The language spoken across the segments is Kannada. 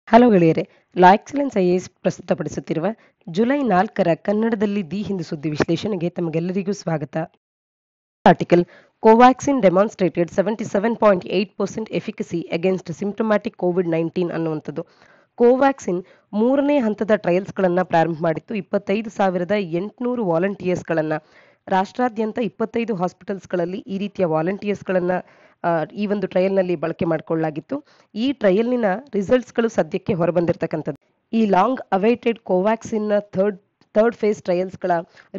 ಹಲೋ ಗೆಳೆಯರೆ, ಲಾ ಎಕ್ಸಲೆನ್ಸ್ ಐಎಎಸ್ ಪ್ರಸ್ತುತಪಡಿಸುತ್ತಿರುವ ಜುಲೈ 4ರ ಕನ್ನಡದಲ್ಲಿ ದಿ ಹಿಂದು ಸುದ್ದಿ ವಿಶ್ಲೇಷಣೆಗೆ ತಮಗೆಲ್ಲರಿಗೂ ಸ್ವಾಗತ. Article Covaxin demonstrated 77.8% efficacy against symptomatic COVID-19 ಅನ್ನುವಂಥದ್ದು. ಕೋವ್ಯಾಕ್ಸಿನ್ 3ನೇ ಹಂತದ ಟ್ರಯಲ್ಸ್ಗಳನ್ನು ಪ್ರಾರಂಭ ಮಾಡಿತ್ತು. 25,800 ವಾಲಂಟಿಯರ್ಸ್ಗಳನ್ನು ರಾಷ್ಟ್ರಾದ್ಯಂತ 25 ಹಾಸ್ಪಿಟಲ್ಸ್ಗಳಲ್ಲಿ ಈ ರೀತಿಯ ವಾಲಂಟಿಯರ್ಸ್ಗಳನ್ನು ಈ ಒಂದು ಟ್ರಯಲ್ನಲ್ಲಿ ಬಳಕೆ ಮಾಡಿಕೊಳ್ಳಲಾಗಿತ್ತು. ಈ ಟ್ರಯಲ್ನಿನ ರಿಸಲ್ಟ್ಸ್ಗಳು ಸದ್ಯಕ್ಕೆ ಹೊರಬಂದಿರತಕ್ಕಂಥದ್ದು. ಈ ಲಾಂಗ್ ಅವೈಟೆಡ್ ಕೋವ್ಯಾಕ್ಸಿನ್ನ ಥರ್ಡ್ ಫೇಸ್ ಟ್ರಯಲ್ಸ್ಗಳ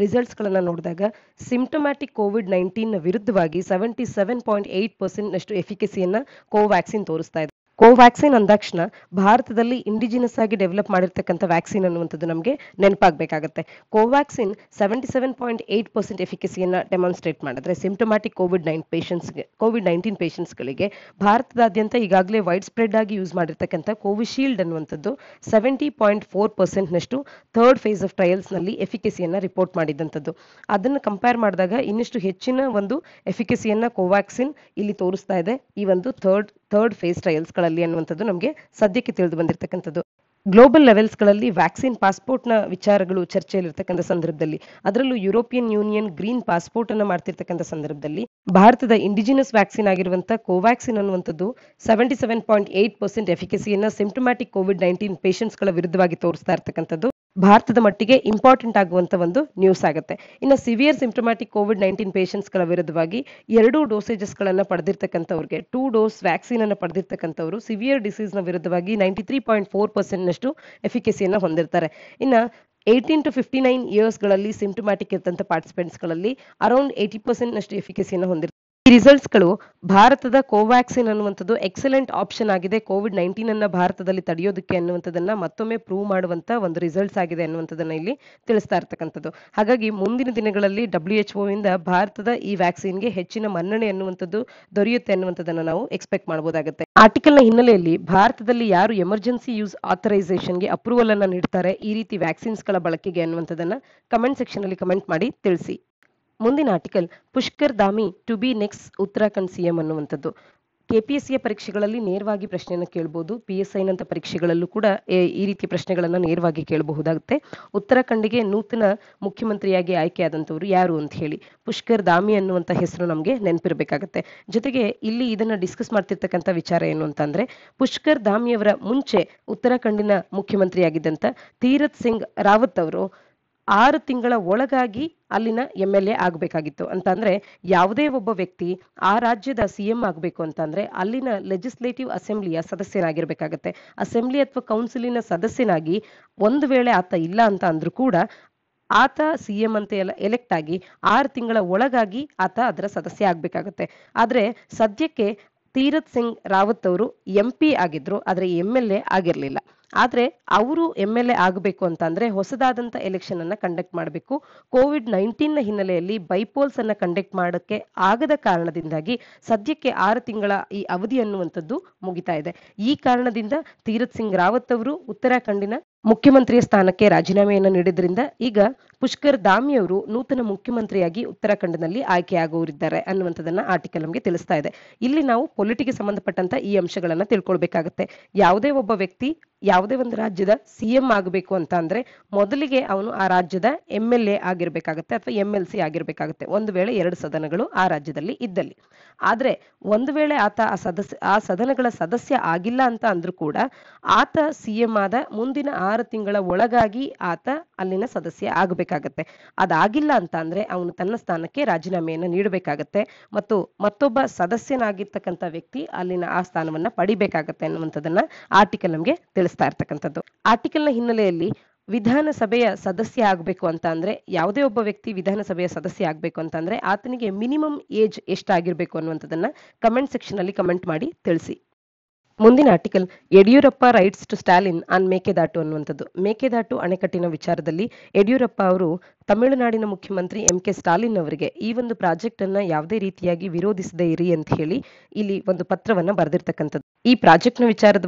ರಿಸಲ್ಟ್ಸ್ಗಳನ್ನು ನೋಡಿದಾಗ ಸಿಂಪ್ಟಮ್ಯಾಟಿಕ್ ಕೋವಿಡ್-19 ವಿರುದ್ಧವಾಗಿ 77.8% ಎಫಿಕಸಿಯನ್ನು ಕೋವ್ಯಾಕ್ಸಿನ್ ತೋರಿಸ್ತಾ ಇದೆ. ಕೋವ್ಯಾಕ್ಸಿನ್ ಅಂದಾಕ್ಷಣ ಭಾರತದಲ್ಲಿ ಇಂಡಿಜಿನಸ್ ಆಗಿ ಡೆವಲಪ್ ಮಾಡಿರ್ತಕ್ಕಂಥ ವ್ಯಾಕ್ಸಿನ್ ಅನ್ನುವಂಥದ್ದು ನಮಗೆ ನೆನಪಾಗಬೇಕಾಗತ್ತೆ. ಕೋವ್ಯಾಕ್ಸಿನ್ 77.8% ಎಫಿಕಸಿಯನ್ನು ಡೆಮಾನ್ಸ್ಟ್ರೇಟ್ ಮಾಡಿದ್ರೆ ಸಿಂಪ್ಟಮ್ಯಾಟಿಕ್ ಕೋವಿಡ್-19 ಪೇಷಂಟ್ಸ್ಗಳಿಗೆ ಭಾರತದಾದ್ಯಂತ ಈಗಾಗಲೇ ವೈಡ್ ಸ್ಪ್ರೆಡ್ ಆಗಿ ಯೂಸ್ ಮಾಡಿರ್ತಕ್ಕಂಥ ಕೋವಿಶೀಲ್ಡ್ ಅನ್ನುವಂಥದ್ದು 70.4% ಥರ್ಡ್ ಫೇಸ್ ಆಫ್ ಟ್ರಯಲ್ಸ್ನಲ್ಲಿ ಎಫಿಕಸಿಯನ್ನು ರಿಪೋರ್ಟ್ ಮಾಡಿದಂಥದ್ದು. ಅದನ್ನು ಕಂಪೇರ್ ಮಾಡಿದಾಗ ಇನ್ನಷ್ಟು ಹೆಚ್ಚಿನ ಒಂದು ಎಫಿಕಸಿಯನ್ನು ಕೋವ್ಯಾಕ್ಸಿನ್ ಇಲ್ಲಿ ತೋರಿಸ್ತಾ ಇದೆ ಈ ಒಂದು ಥರ್ಡ್ ಫೇಸ್ ಟ್ರಯಲ್ಸ್ಗಳಲ್ಲಿ ಅನ್ನುವಂಥದ್ದು ನಮಗೆ ಸದ್ಯಕ್ಕೆ ತಿಳಿದು ಬಂದಿರತಕ್ಕಂಥದ್ದು. ಗ್ಲೋಬಲ್ ಲೆವೆಲ್ಸ್ಗಳಲ್ಲಿ ವ್ಯಾಕ್ಸಿನ್ ಪಾಸ್ಪೋರ್ಟ್ನ ವಿಚಾರಗಳು ಚರ್ಚೆಯಲ್ಲಿರ್ತಕ್ಕಂಥ ಸಂದರ್ಭದಲ್ಲಿ, ಅದರಲ್ಲೂ ಯುರೋಪಿಯನ್ ಯೂನಿಯನ್ ಗ್ರೀನ್ ಪಾಸ್ಪೋರ್ಟ್ ಅನ್ನು ಮಾಡ್ತಿರ್ತಕ್ಕಂಥ ಸಂದರ್ಭದಲ್ಲಿ ಭಾರತದ ಇಂಡಿಜಿನಸ್ ವ್ಯಾಕ್ಸಿನ್ ಆಗಿರುವಂಥ ಕೋವ್ಯಾಕ್ಸಿನ್ ಅನ್ನುವಂಥದ್ದು 77.8% ಎಫಿಕಸಿಯನ್ನು ಸಿಂಪ್ಟಮ್ಯಾಟಿಕ್ ಕೋವಿಡ್-19 ಪೇಷಂಟ್ಸ್ಗಳ ವಿರುದ್ಧವಾಗಿ ತೋರಿಸ್ತಾ ಇರ್ತಕ್ಕಂಥದ್ದು ಭಾರತದ ಮಟ್ಟಿಗೆ ಇಂಪಾರ್ಟೆಂಟ್ ಆಗುವಂಥ ಒಂದು ನ್ಯೂಸ್ ಆಗುತ್ತೆ. ಇನ್ನು ಸಿವಿಯರ್ ಸಿಂಪ್ಟಮ್ಯಾಟಿಕ್ ಕೋವಿಡ್-19 ಪೇಷಂಟ್ಸ್ಗಳ ವಿರುದ್ಧವಾಗಿ 2 ಡೋಸೇಜಸ್ಗಳನ್ನು ಪಡೆದಿರ್ತಕ್ಕಂಥವ್ರಿಗೆ 2 ಡೋಸ್ ವ್ಯಾಕ್ಸಿನ್ ಅನ್ನು ಪಡೆದಿರ್ತಕ್ಕಂಥವರು ಸಿವಿಯರ್ ಡಿಸೀಸ್ನ ವಿರುದ್ಧವಾಗಿ 93.4% ಎಫಿಕಸಿಯನ್ನು ಹೊಂದಿರ್ತಾರೆ. ಇನ್ನು 18 to 59 ಇಯರ್ಸ್ಗಳಲ್ಲಿ ಸಿಂಪ್ಟಮ್ಯಾಟಿಕ್ ಇರ್ತಂಥ ಪಾರ್ಟಿಸಿಪೆಂಟ್ಸ್ಗಳಲ್ಲಿ ಅರೌಂಡ್ 80% ಎಫಿಕಸಿಯನ್ನು ಹೊಂದಿರ್ತಾರೆ. ಈ ರಿಸಲ್ಟ್ಸ್ಗಳು ಭಾರತದ ಕೋವ್ಯಾಕ್ಸಿನ್ ಅನ್ನುವಂಥದ್ದು ಎಕ್ಸಲೆಂಟ್ ಆಪ್ಷನ್ ಆಗಿದೆ ಕೋವಿಡ್-19 ಅನ್ನ ಭಾರತದಲ್ಲಿ ತಡೆಯೋದಕ್ಕೆ ಅನ್ನುವಂಥದ್ದನ್ನ ಮತ್ತೊಮ್ಮೆ ಪ್ರೂವ್ ಮಾಡುವಂತ ಒಂದು ರಿಸಲ್ಟ್ಸ್ ಆಗಿದೆ ಅನ್ನುವಂಥದ್ದನ್ನ ಇಲ್ಲಿ ತಿಳಿಸ್ತಾ ಇರ್ತಕ್ಕಂಥದ್ದು. ಹಾಗಾಗಿ ಮುಂದಿನ ದಿನಗಳಲ್ಲಿ WHO ಇಂದ ಭಾರತದ ಈ ವ್ಯಾಕ್ಸಿನ್ಗೆ ಹೆಚ್ಚಿನ ಮನ್ನಣೆ ಅನ್ನುವಂಥದ್ದು ದೊರೆಯುತ್ತೆ ಅನ್ನುವಂಥದ್ದನ್ನ ನಾವು ಎಕ್ಸ್ಪೆಕ್ಟ್ ಮಾಡಬಹುದಾಗುತ್ತೆ. ಆರ್ಟಿಕಲ್ನ ಹಿನ್ನೆಲೆಯಲ್ಲಿ ಭಾರತದಲ್ಲಿ ಯಾರು ಎಮರ್ಜೆನ್ಸಿ ಯೂಸ್ ಆಥರೈಸೇಷನ್ಗೆ ಅಪ್ರೂವಲ್ ಅನ್ನ ನೀಡ್ತಾರೆ ಈ ರೀತಿ ವ್ಯಾಕ್ಸಿನ್ಸ್ಗಳ ಬಳಕೆಗೆ ಅನ್ನುವಂಥದ್ದನ್ನ ಕಮೆಂಟ್ ಸೆಕ್ಷನ್ ಅಲ್ಲಿ ಕಮೆಂಟ್ ಮಾಡಿ ತಿಳಿಸಿ. ಮುಂದಿನ article Pushkar Dhami to be next Uttarakhand CM ಅನ್ನುವಂಥದ್ದು. ಕೆಪಿಎಸ್ಸಿಯ ಪರೀಕ್ಷೆಗಳಲ್ಲಿ ನೇರವಾಗಿ ಪ್ರಶ್ನೆಯನ್ನು ಕೇಳಬಹುದು. PSIನಂತ ಪರೀಕ್ಷೆಗಳಲ್ಲೂ ಕೂಡ ಈ ರೀತಿಯ ಪ್ರಶ್ನೆಗಳನ್ನು ನೇರವಾಗಿ ಕೇಳಬಹುದಾಗುತ್ತೆ. ಉತ್ತರಾಖಂಡ್ಗೆ ನೂತನ ಮುಖ್ಯಮಂತ್ರಿಯಾಗಿ ಆಯ್ಕೆಯಾದಂಥವ್ರು ಯಾರು ಅಂತ ಹೇಳಿ ಪುಷ್ಕರ್ ಧಾಮಿ ಅನ್ನುವಂಥ ಹೆಸರು ನಮಗೆ ನೆನಪಿರಬೇಕಾಗತ್ತೆ. ಜೊತೆಗೆ ಇಲ್ಲಿ ಇದನ್ನ ಡಿಸ್ಕಸ್ ಮಾಡ್ತಿರ್ತಕ್ಕಂಥ ವಿಚಾರ ಏನು ಅಂತಂದ್ರೆ ಪುಷ್ಕರ್ ಧಾಮಿಯವರ ಮುಂಚೆ ಉತ್ತರಾಖಂಡಿನ ಮುಖ್ಯಮಂತ್ರಿಯಾಗಿದ್ದಂಥ ತೀರತ್ ಸಿಂಗ್ ರಾವತ್ ಅವರು 6 ತಿಂಗಳ ಒಳಗಾಗಿ ಅಲ್ಲಿನ MLA ಆಗಬೇಕಾಗಿತ್ತು. ಅಂತಂದ್ರೆ ಯಾವುದೇ ಒಬ್ಬ ವ್ಯಕ್ತಿ ಆ ರಾಜ್ಯದ CM ಆಗಬೇಕು ಅಂತಂದ್ರೆ ಅಲ್ಲಿನ ಲೆಜಿಸ್ಲೇಟಿವ್ ಅಸೆಂಬ್ಲಿಯ ಸದಸ್ಯನಾಗಿರ್ಬೇಕಾಗತ್ತೆ. ಅಸೆಂಬ್ಲಿ ಅಥವಾ ಕೌನ್ಸಿಲಿನ ಸದಸ್ಯನಾಗಿ ಒಂದು ವೇಳೆ ಆತ ಇಲ್ಲ ಅಂತ ಅಂದ್ರೂ ಕೂಡ ಆತ CM ಅಂತ ಎಲೆಕ್ಟ್ ಆಗಿ 6 ತಿಂಗಳ ಒಳಗಾಗಿ ಆತ ಅದರ ಸದಸ್ಯ ಆಗ್ಬೇಕಾಗತ್ತೆ. ಆದ್ರೆ ಸದ್ಯಕ್ಕೆ ತೀರತ್ ಸಿಂಗ್ ರಾವತ್ ಅವರು MP ಆಗಿದ್ರು, ಆದ್ರೆ MLA ಆಗಿರ್ಲಿಲ್ಲ. ಆದ್ರೆ ಅವರು MLA ಆಗಬೇಕು ಅಂತ ಅಂದ್ರೆ ಹೊಸದಾದಂತ ಎಲೆಕ್ಷನ್ ಅನ್ನ ಕಂಡಕ್ಟ್ ಮಾಡಬೇಕು. ಕೋವಿಡ್-19 ಹಿನ್ನೆಲೆಯಲ್ಲಿ ಬೈಪೋಲ್ಸ್ ಅನ್ನ ಕಂಡಕ್ಟ್ ಮಾಡೋಕ್ಕೆ ಆಗದ ಕಾರಣದಿಂದಾಗಿ ಸದ್ಯಕ್ಕೆ 6 ತಿಂಗಳ ಈ ಅವಧಿ ಅನ್ನುವಂಥದ್ದು ಮುಗಿತಾ ಇದೆ. ಈ ಕಾರಣದಿಂದ ತೀರತ್ ಸಿಂಗ್ ರಾವತ್ ಅವರು ಉತ್ತರಾಖಂಡಿನ ಮುಖ್ಯಮಂತ್ರಿಯ ಸ್ಥಾನಕ್ಕೆ ರಾಜೀನಾಮೆಯನ್ನು ನೀಡಿದ್ರಿಂದ ಈಗ ಪುಷ್ಕರ್ ಧಾಮಿ ಅವರು ನೂತನ ಮುಖ್ಯಮಂತ್ರಿಯಾಗಿ ಉತ್ತರಾಖಂಡ್ನಲ್ಲಿ ಆಯ್ಕೆಯಾಗುವರಿದ್ದಾರೆ ಅನ್ನುವಂಥದ್ದನ್ನ ಆರ್ಟಿಕಲ್ ನಮಗೆ ತಿಳಿಸ್ತಾ ಇದೆ. ಇಲ್ಲಿ ನಾವು ಪೊಲಿಟಿಗೆ ಸಂಬಂಧಪಟ್ಟಂತ ಈ ಅಂಶಗಳನ್ನ ತಿಳ್ಕೊಳ್ಬೇಕಾಗತ್ತೆ. ಯಾವುದೇ ಒಬ್ಬ ವ್ಯಕ್ತಿ ಯಾವುದೇ ಒಂದು ರಾಜ್ಯದ CM ಆಗಬೇಕು ಅಂತ ಅಂದ್ರೆ ಮೊದಲಿಗೆ ಅವನು ಆ ರಾಜ್ಯದ MLA ಆಗಿರ್ಬೇಕಾಗತ್ತೆ ಅಥವಾ MLC ಆಗಿರ್ಬೇಕಾಗತ್ತೆ, ಒಂದು ವೇಳೆ 2 ಸದನಗಳು ಆ ರಾಜ್ಯದಲ್ಲಿ ಇದ್ದಲ್ಲಿ. ಆದ್ರೆ ಒಂದು ವೇಳೆ ಆತ ಆ ಸದನಗಳ ಸದಸ್ಯ ಆಗಿಲ್ಲ ಅಂತ ಅಂದ್ರೂ ಕೂಡ ಆತ CM ಆದ ಮುಂದಿನ 6 ತಿಂಗಳ ಒಳಗಾಗಿ ಆತ ಅಲ್ಲಿನ ಸದಸ್ಯ ಆಗಬೇಕಾಗತ್ತೆ. ಅದಾಗಿಲ್ಲ ಅಂತ ಅಂದ್ರೆ ಅವನು ತನ್ನ ಸ್ಥಾನಕ್ಕೆ ರಾಜೀನಾಮೆಯನ್ನು ನೀಡಬೇಕಾಗತ್ತೆ ಮತ್ತು ಮತ್ತೊಬ್ಬ ಸದಸ್ಯನಾಗಿರ್ತಕ್ಕಂಥ ವ್ಯಕ್ತಿ ಅಲ್ಲಿನ ಆ ಸ್ಥಾನವನ್ನ ಪಡಿಬೇಕಾಗತ್ತೆ ಅನ್ನುವಂಥದ್ದನ್ನ ಆರ್ಟಿಕಲ್ ನಮಗೆ ತಿಳಿಸ್ತಾ ಇರ್ತಕ್ಕಂಥದ್ದು. ಆರ್ಟಿಕಲ್ನ ಹಿನ್ನೆಲೆಯಲ್ಲಿ ವಿಧಾನಸಭೆಯ ಸದಸ್ಯ ಆಗಬೇಕು ಅಂತ ಅಂದ್ರೆ ಯಾವುದೇ ಒಬ್ಬ ವ್ಯಕ್ತಿ ವಿಧಾನಸಭೆಯ ಸದಸ್ಯ ಆಗಬೇಕು ಅಂತ ಅಂದ್ರೆ ಆತನಿಗೆ ಮಿನಿಮಮ್ ಏಜ್ ಎಷ್ಟಾಗಿರ್ಬೇಕು ಅನ್ನುವಂಥದ್ದನ್ನ ಕಮೆಂಟ್ ಸೆಕ್ಷನ್ ಅಲ್ಲಿ ಕಮೆಂಟ್ ಮಾಡಿ ತಿಳಿಸಿ. ಮುಂದಿನ article Yediyurappa writes to Stalin on Mekedatu ಅನ್ನುವಂಥದ್ದು. ಮೇಕೆದಾಟು ಅಣೆಕಟ್ಟಿನ ವಿಚಾರದಲ್ಲಿ ಯಡಿಯೂರಪ್ಪ ಅವರು ತಮಿಳುನಾಡಿನ ಮುಖ್ಯಮಂತ್ರಿ ಕೆ ಸ್ಟಾಲಿನ್ ಅವರಿಗೆ ಈ ಒಂದು ಪ್ರಾಜೆಕ್ಟ್ ಅನ್ನ ಯಾವುದೇ ರೀತಿಯಾಗಿ ವಿರೋಧಿಸದೇ ಇರಿ ಅಂತ ಹೇಳಿ ಇಲ್ಲಿ ಒಂದು ಪತ್ರವನ್ನ ಬರೆದಿರ್ತಕ್ಕಂಥದ್ದು. ಈ ಪ್ರಾಜೆಕ್ಟ್ ನ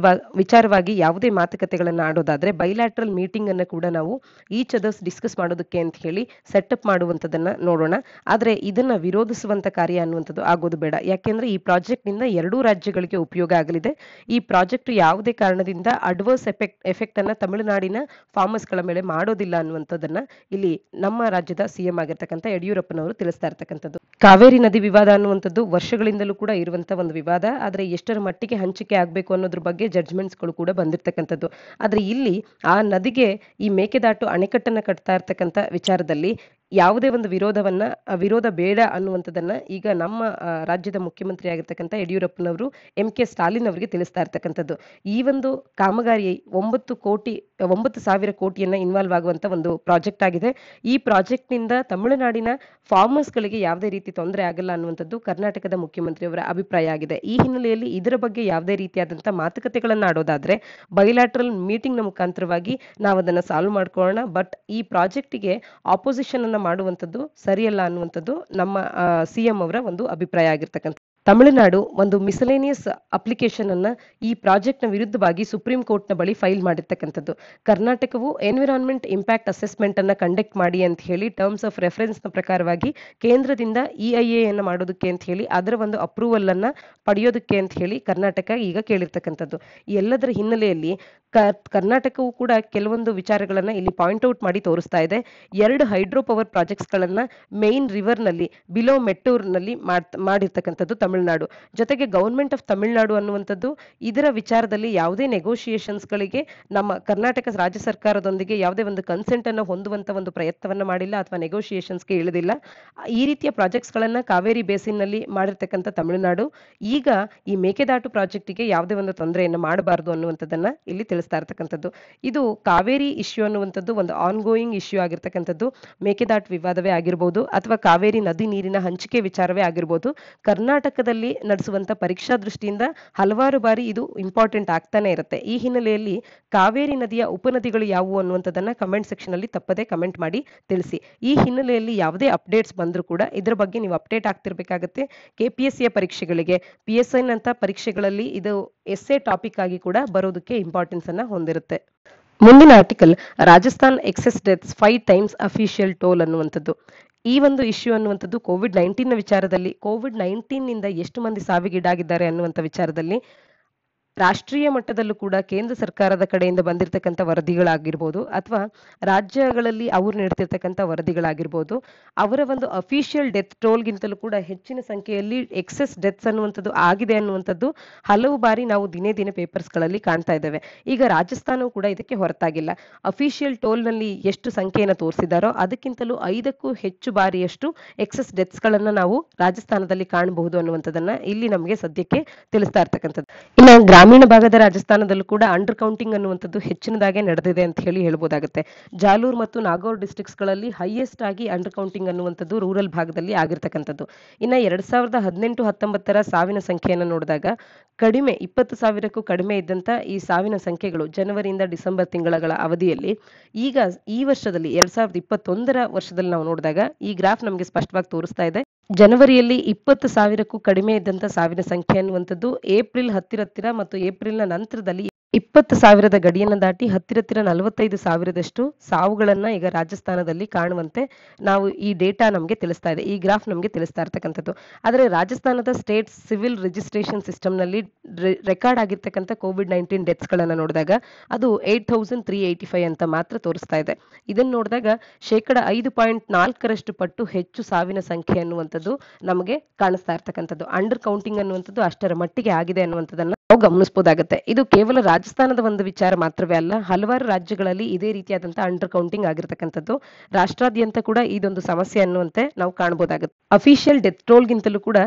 ವಿಚಾರವಾಗಿ ಯಾವುದೇ ಮಾತುಕತೆಗಳನ್ನ ಆಡೋದಾದ್ರೆ ಬೈಲ್ಯಾಟ್ರಲ್ ಮೀಟಿಂಗ್ ಅನ್ನ ಕೂಡ ನಾವು ಈಚ್ ಅದರ್ಸ್ ಡಿಸ್ಕಸ್ ಮಾಡೋದಕ್ಕೆ ಅಂತ ಹೇಳಿ ಸೆಟಪ್ ಮಾಡುವಂತದನ್ನ ನೋಡೋಣ. ಆದ್ರೆ ಇದನ್ನ ವಿರೋಧಿಸುವಂತ ಕಾರ್ಯ ಅನ್ನುವಂಥದ್ದು ಆಗೋದು ಬೇಡ. ಯಾಕೆಂದ್ರೆ ಈ ಪ್ರಾಜೆಕ್ಟ್ ನಿಂದ ಎರಡೂ ರಾಜ್ಯಗಳಿಗೆ ಉಪಯೋಗ ಆಗಲಿದೆ. ಈ ಪ್ರಾಜೆಕ್ಟ್ ಯಾವುದೇ ಕಾರಣದಿಂದ ಅಡ್ವರ್ಸ್ ಎಫೆಕ್ಟ್ ಅನ್ನ ತಮಿಳುನಾಡಿನ ಫಾರ್ಮರ್ಸ್ ಗಳ ಮೇಲೆ ಮಾಡೋದಿಲ್ಲ ಅನ್ನುವಂಥದ್ದನ್ನ ಇಲ್ಲಿ ನಮ್ಮ ರಾಜ್ಯದ ಸಿಎಂ ಆಗಿರ್ತಕ್ಕಂಥ ಯಡಿಯೂರಪ್ಪನವರು ತಿಳಿಸ್ತಾ ಇರ್ತಕ್ಕಂಥದ್ದು. ಕಾವೇರಿ ನದಿ ವಿವಾದ ಅನ್ನುವಂಥದ್ದು ವರ್ಷಗಳಿಂದಲೂ ಕೂಡ ಇರುವಂತ ಒಂದು ವಿವಾದ. ಆದ್ರೆ ಎಷ್ಟರ ಮಟ್ಟಿಗೆ ಹಂಚಿಕೆ ಆಗ್ಬೇಕು ಅನ್ನೋದ್ರ ಬಗ್ಗೆ ಜಡ್ಜ್ಮೆಂಟ್ಸ್ ಗಳು ಕೂಡ ಬಂದಿರತಕ್ಕಂಥದ್ದು. ಆದ್ರೆ ಇಲ್ಲಿ ಆ ನದಿಗೆ ಈ ಮೇಕೆದಾಟು ಅಣೆಕಟ್ಟನ್ನ ಕಟ್ತಾ ಇರ್ತಕ್ಕಂಥ ವಿಚಾರದಲ್ಲಿ ಯಾವುದೇ ಒಂದು ವಿರೋಧ ಬೇಡ ಅನ್ನುವಂಥದ್ದನ್ನ ಈಗ ನಮ್ಮ ರಾಜ್ಯದ ಮುಖ್ಯಮಂತ್ರಿ ಆಗಿರ್ತಕ್ಕಂಥ ಯಡಿಯೂರಪ್ಪನವರು ಕೆ ಸ್ಟಾಲಿನ್ ಅವರಿಗೆ ತಿಳಿಸ್ತಾ ಇರ್ತಕ್ಕಂಥದ್ದು. ಈ ಒಂದು ಕಾಮಗಾರಿ 9,000 ಕೋಟಿಯನ್ನ ಇನ್ವಾಲ್ವ್ ಆಗುವಂತ ಒಂದು ಪ್ರಾಜೆಕ್ಟ್ ಆಗಿದೆ. ಈ ಪ್ರಾಜೆಕ್ಟ್ ನಿಂದ ತಮಿಳುನಾಡಿನ ಫಾರ್ಮರ್ಸ್ ಗಳಿಗೆ ಯಾವುದೇ ರೀತಿ ತೊಂದರೆ ಆಗಲ್ಲ ಅನ್ನುವಂಥದ್ದು ಕರ್ನಾಟಕದ ಮುಖ್ಯಮಂತ್ರಿಯವರ ಅಭಿಪ್ರಾಯ ಆಗಿದೆ. ಈ ಹಿನ್ನೆಲೆಯಲ್ಲಿ ಇದರ ಬಗ್ಗೆ ಯಾವುದೇ ರೀತಿಯಾದಂತಹ ಮಾತುಕತೆಗಳನ್ನ ಆಡೋದಾದ್ರೆ ಬೈಲ್ಯಾಟ್ರಲ್ ಮೀಟಿಂಗ್ ನ ಮುಖಾಂತರವಾಗಿ ನಾವು ಅದನ್ನ ಸಾಲ್ವ್ ಮಾಡ್ಕೊಳ್ಳೋಣ. ಬಟ್ ಈ ಪ್ರಾಜೆಕ್ಟಿಗೆ ಆಪೋಸಿಷನ್ ಅನ್ನ ಮಾಡುವಂಥದ್ದು ಸರಿಯಲ್ಲ ಅನ್ನುವಂಥದ್ದು ನಮ್ಮ ಸಿಎಂ ಅವರ ಒಂದು ಅಭಿಪ್ರಾಯ ಆಗಿರ್ತಕ್ಕಂಥ. ತಮಿಳುನಾಡು ಒಂದು ಮಿಸಲೇನಿಯಸ್ ಅಪ್ಲಿಕೇಶನ್ ಅನ್ನ ಈ ಪ್ರಾಜೆಕ್ಟ್ ನ ವಿರುದ್ಧವಾಗಿ ಸುಪ್ರೀಂ ಕೋರ್ಟ್ ನ ಬಳಿ ಫೈಲ್ ಮಾಡಿರ್ತಕ್ಕಂಥದ್ದು. ಕರ್ನಾಟಕವು ಎನ್ವಿರಾನ್ಮೆಂಟ್ ಇಂಪ್ಯಾಕ್ಟ್ ಅಸೆಸ್ಮೆಂಟ್ ಅನ್ನ ಕಂಡಕ್ಟ್ ಮಾಡಿ ಅಂತ ಹೇಳಿ ಟರ್ಮ್ಸ್ ಆಫ್ ರೆಫರೆನ್ಸ್ ನ ಪ್ರಕಾರವಾಗಿ ಕೇಂದ್ರದಿಂದ EIA ಅನ್ನ ಮಾಡೋದಕ್ಕೆ ಅಂತ ಹೇಳಿ ಅದರ ಒಂದು ಅಪ್ರೂವಲ್ ಅನ್ನ ಪಡೆಯೋದಕ್ಕೆ ಅಂತ ಹೇಳಿ ಕರ್ನಾಟಕ ಈಗ ಕೇಳಿರ್ತಕ್ಕಂಥದ್ದು. ಈ ಎಲ್ಲದರ ಹಿನ್ನೆಲೆಯಲ್ಲಿ ಕರ್ನಾಟಕವು ಕೂಡ ಕೆಲವೊಂದು ವಿಚಾರಗಳನ್ನ ಇಲ್ಲಿ ಪಾಯಿಂಟ್ ಔಟ್ ಮಾಡಿ ತೋರಿಸ್ತಾ ಇದೆ. 2 ಹೈಡ್ರೋ ಪವರ್ ಪ್ರಾಜೆಕ್ಟ್ಸ್ ಗಳನ್ನ ಮೇನ್ ರಿವರ್ ನಲ್ಲಿ ಬಿಲೋ ಮೆಟ್ಟೂರ್ ನಲ್ಲಿ ಮಾಡಿರ್ತಕ್ಕಂಥದ್ದು ತಮಿಳುನಾಡು. ಜೊತೆಗೆ ಗವರ್ಮೆಂಟ್ ಆಫ್ ತಮಿಳುನಾಡು ಅನ್ನುವಂಥದ್ದು ಇದರ ವಿಚಾರದಲ್ಲಿ ಯಾವುದೇ ನೆಗೋಷಿಯೇಷನ್ಸ್ ಗಳಿಗೆ ನಮ್ಮ ಕರ್ನಾಟಕ ರಾಜ್ಯ ಸರ್ಕಾರದೊಂದಿಗೆ ಯಾವುದೇ ಒಂದು ಕನ್ಸೆಂಟ್ ಅನ್ನು ಹೊಂದುವಂತ ಒಂದು ಪ್ರಯತ್ನವನ್ನ ಮಾಡಿಲ್ಲ ಅಥವಾ ನೆಗೋಷಿಯೇಷನ್ಸ್ಗೆ ಇಳಿದಿಲ್ಲ. ಈ ರೀತಿಯ ಪ್ರಾಜೆಕ್ಟ್ಸ್ ಗಳನ್ನ ಕಾವೇರಿ ಬೇಸಿನ್ ನಲ್ಲಿ ಮಾಡಿರ್ತಕ್ಕಂಥ ತಮಿಳುನಾಡು ಈಗ ಈ ಮೇಕೆದಾಟು ಪ್ರಾಜೆಕ್ಟಿಗೆ ಯಾವುದೇ ಒಂದು ತೊಂದರೆಯನ್ನು ಮಾಡಬಾರದು ಅನ್ನುವಂಥದ್ದನ್ನ ಇಲ್ಲಿ ತಿಳಿಸ್ತಾ ಇರ್ತಕ್ಕಂಥದ್ದು. ಇದು ಕಾವೇರಿ ಇಶ್ಯೂ ಅನ್ನುವಂಥದ್ದು ಒಂದು ಆನ್ ಗೋಯಿಂಗ್ ಇಶ್ಯೂ ಆಗಿರ್ತಕ್ಕಂಥದ್ದು. ಮೇಕೆದಾಟು ವಿವಾದವೇ ಆಗಿರ್ಬೋದು ಅಥವಾ ಕಾವೇರಿ ನದಿ ನೀರಿನ ಹಂಚಿಕೆ ವಿಚಾರವೇ ಆಗಿರ್ಬೋದು. ಕರ್ನಾಟಕದಲ್ಲಿ ನಡೆಸುವಂತ ಪರೀಕ್ಷಾ ದೃಷ್ಟಿಯಿಂದ ಹಲವಾರು ಬಾರಿ ಇದು ಇಂಪಾರ್ಟೆಂಟ್ ಆಗ್ತಾನೆ ಇರುತ್ತೆ. ಈ ಹಿನ್ನೆಲೆಯಲ್ಲಿ ಕಾವೇರಿ ನದಿಯ ಉಪನದಿಗಳು ಯಾವುವು ಅನ್ನುವಂಥದ್ದನ್ನ ಕಮೆಂಟ್ ಸೆಕ್ಷನ್ ಅಲ್ಲಿ ತಪ್ಪದೆ ಕಮೆಂಟ್ ಮಾಡಿ ತಿಳಿಸಿ. ಈ ಹಿನ್ನೆಲೆಯಲ್ಲಿ ಯಾವುದೇ ಅಪ್ಡೇಟ್ಸ್ ಬಂದರೂ ಕೂಡ ಇದರ ಬಗ್ಗೆ ನೀವು ಅಪ್ಡೇಟ್ ಆಗ್ತಿರ್ಬೇಕಾಗತ್ತೆ. KPSC ಪರೀಕ್ಷೆಗಳಿಗೆ PSI ನಂತ ಪರೀಕ್ಷೆಗಳಲ್ಲಿ ಇದು ಎಸ್ಸೆ ಟಾಪಿಕ್ ಆಗಿ ಕೂಡ ಬರೋದಕ್ಕೆ ಇಂಪಾರ್ಟೆನ್ಸ್ ಅನ್ನ ಹೊಂದಿರುತ್ತೆ. ಮುಂದಿನ article Rajasthan excess deaths 5 times official toll ಅನ್ನುವಂಥದ್ದು. ಈ ಒಂದು ಇಶ್ಯೂ ಅನ್ನುವಂಥದ್ದು COVID-19 ನ ವಿಚಾರದಲ್ಲಿ COVID-19 ನಿಂದ ಎಷ್ಟು ಮಂದಿ ಸಾವಿಗೀಡಾಗಿದ್ದಾರೆ ಅನ್ನುವಂಥ ವಿಚಾರದಲ್ಲಿ ರಾಷ್ಟ್ರೀಯ ಮಟ್ಟದಲ್ಲೂ ಕೂಡ ಕೇಂದ್ರ ಸರ್ಕಾರದ ಕಡೆಯಿಂದ ಬಂದಿರತಕ್ಕಂಥ ವರದಿಗಳಾಗಿರ್ಬೋದು ಅಥವಾ ರಾಜ್ಯಗಳಲ್ಲಿ ಅವರು ನೀಡ್ತಿರ್ತಕ್ಕಂಥ ವರದಿಗಳಾಗಿರ್ಬೋದು ಅವರ ಒಂದು ಅಫಿಷಿಯಲ್ ಡೆತ್ ಟೋಲ್ಗಿಂತಲೂ ಕೂಡ ಹೆಚ್ಚಿನ ಸಂಖ್ಯೆಯಲ್ಲಿ ಎಕ್ಸೆಸ್ ಡೆತ್ಸ್ ಅನ್ನುವಂಥದ್ದು ಆಗಿದೆ ಅನ್ನುವಂಥದ್ದು ಹಲವು ಬಾರಿ ನಾವು ದಿನೇ ದಿನೇ ಪೇಪರ್ಸ್ಗಳಲ್ಲಿ ಕಾಣ್ತಾ ಇದ್ದೇವೆ. ಈಗ ರಾಜಸ್ಥಾನವು ಕೂಡ ಇದಕ್ಕೆ ಹೊರತಾಗಿಲ್ಲ. ಅಫಿಷಿಯಲ್ ಟೋಲ್ನಲ್ಲಿ ಎಷ್ಟು ಸಂಖ್ಯೆಯನ್ನು ತೋರಿಸಿದಾರೋ ಅದಕ್ಕಿಂತಲೂ 5ಕ್ಕೂ ಹೆಚ್ಚು ಬಾರಿಯಷ್ಟು ಎಕ್ಸೆಸ್ ಡೆತ್ಸ್ಗಳನ್ನ ನಾವು ರಾಜಸ್ಥಾನದಲ್ಲಿ ಕಾಣಬಹುದು ಅನ್ನುವಂಥದ್ದನ್ನ ಇಲ್ಲಿ ನಮಗೆ ಸದ್ಯಕ್ಕೆ ತಿಳಿಸ್ತಾ ಇರ್ತಕ್ಕಂಥದ್ದು. ಇನ್ನು ಗ್ರಾಮೀಣ ಭಾಗದ ರಾಜಸ್ಥಾನದಲ್ಲೂ ಕೂಡ ಅಂಡರ್ ಕೌಂಟಿಂಗ್ ಅನ್ನುವಂಥದ್ದು ಹೆಚ್ಚಿನದಾಗೆ ನಡೆದಿದೆ ಅಂತ ಹೇಳಿ ಹೇಳ್ಬೋದಾಗುತ್ತೆ. ಜಾಲೂರ್ ಮತ್ತು ನಾಗೌರ್ ಡಿಸ್ಟ್ರಿಕ್ಟ್ಸ್ ಗಳಲ್ಲಿ ಹೈಯೆಸ್ಟ್ ಆಗಿ ಅಂಡರ್ ಕೌಂಟಿಂಗ್ ಅನ್ನುವಂಥದ್ದು ರೂರಲ್ ಭಾಗದಲ್ಲಿ ಆಗಿರ್ತಕ್ಕಂಥದ್ದು. ಇನ್ನು 2018-19 ಸಾವಿನ ಸಂಖ್ಯೆಯನ್ನು ನೋಡಿದಾಗ ಕಡಿಮೆ 20,000ಕ್ಕೂ ಕಡಿಮೆ ಇದ್ದಂತ ಈ ಸಾವಿನ ಸಂಖ್ಯೆಗಳು ಜನವರಿಯಿಂದ ಡಿಸೆಂಬರ್ ತಿಂಗಳ ಅವಧಿಯಲ್ಲಿ ಈಗ ಈ ವರ್ಷದಲ್ಲಿ 2021 ವರ್ಷದಲ್ಲಿ ನಾವು ನೋಡಿದಾಗ ಈ ಗ್ರಾಫ್ ನಮಗೆ ಸ್ಪಷ್ಟವಾಗಿ ತೋರಿಸ್ತಾ ಇದೆ. ಜನವರಿಯಲ್ಲಿ 20,000ಕ್ಕೂ ಕಡಿಮೆ ಇದ್ದಂತ ಸಾವಿನ ಸಂಖ್ಯೆ ಅನ್ನುವಂಥದ್ದು ಏಪ್ರಿಲ್ ಹತ್ತಿರ ಮತ್ತು ಏಪ್ರಿಲ್ನ ನಂತರದಲ್ಲಿ 20,000ದ ಗಡಿಯನ್ನು ದಾಟಿ ಹತ್ತಿರ 45,000ದಷ್ಟು ಸಾವುಗಳನ್ನ ಈಗ ರಾಜಸ್ಥಾನದಲ್ಲಿ ಕಾಣುವಂತೆ ನಾವು ಈ ಡೇಟಾ ನಮಗೆ ತಿಳಿಸ್ತಾ ಇದೆ. ಈ ಗ್ರಾಫ್ ನಮಗೆ ತಿಳಿಸ್ತಾ ಇರ್ತಕ್ಕಂಥದ್ದು. ಆದರೆ ರಾಜಸ್ಥಾನದ ಸ್ಟೇಟ್ ಸಿವಿಲ್ ರಿಜಿಸ್ಟ್ರೇಷನ್ ಸಿಸ್ಟಮ್ ನಲ್ಲಿ ರೆಕಾರ್ಡ್ ಆಗಿರ್ತಕ್ಕಂಥ COVID-19 ಡೆತ್ಸ್ ಗಳನ್ನ ನೋಡಿದಾಗ ಅದು 8,385 ಅಂತ ಮಾತ್ರ ತೋರಿಸ್ತಾ ಇದೆ. ಇದನ್ನ ನೋಡಿದಾಗ 5.4% ಪಟ್ಟು ಹೆಚ್ಚು ಸಾವಿನ ಸಂಖ್ಯೆ ಅನ್ನುವಂಥದ್ದು ನಮಗೆ ಕಾಣಿಸ್ತಾ ಇರ್ತಕ್ಕಂಥದ್ದು. ಅಂಡರ್ ಕೌಂಟಿಂಗ್ ಅನ್ನುವಂಥದ್ದು ಅಷ್ಟರ ಮಟ್ಟಿಗೆ ಆಗಿದೆ ಅನ್ನುವಂಥದ್ದನ್ನ ನಾವು ಗಮನಿಸಬಹುದಾಗುತ್ತೆ. ಇದು ಕೇವಲ ರಾಜಸ್ಥಾನದ ಒಂದು ವಿಚಾರ ಮಾತ್ರವೇ ಅಲ್ಲ, ಹಲವಾರು ರಾಜ್ಯಗಳಲ್ಲಿ ಇದೇ ರೀತಿಯಾದಂತಹ ಅಂಡರ್ ಕೌಂಟಿಂಗ್ ಆಗಿರ್ತಕ್ಕಂಥದ್ದು. ರಾಷ್ಟ್ರಾದ್ಯಂತ ಕೂಡ ಇದೊಂದು ಸಮಸ್ಯೆ ಅನ್ನುವಂತೆ ನಾವು ಕಾಣಬಹುದಾಗುತ್ತೆ. ಅಫಿಷಿಯಲ್ ಡೆತ್ ಟೋಲ್ಗಿಂತಲೂ ಕೂಡ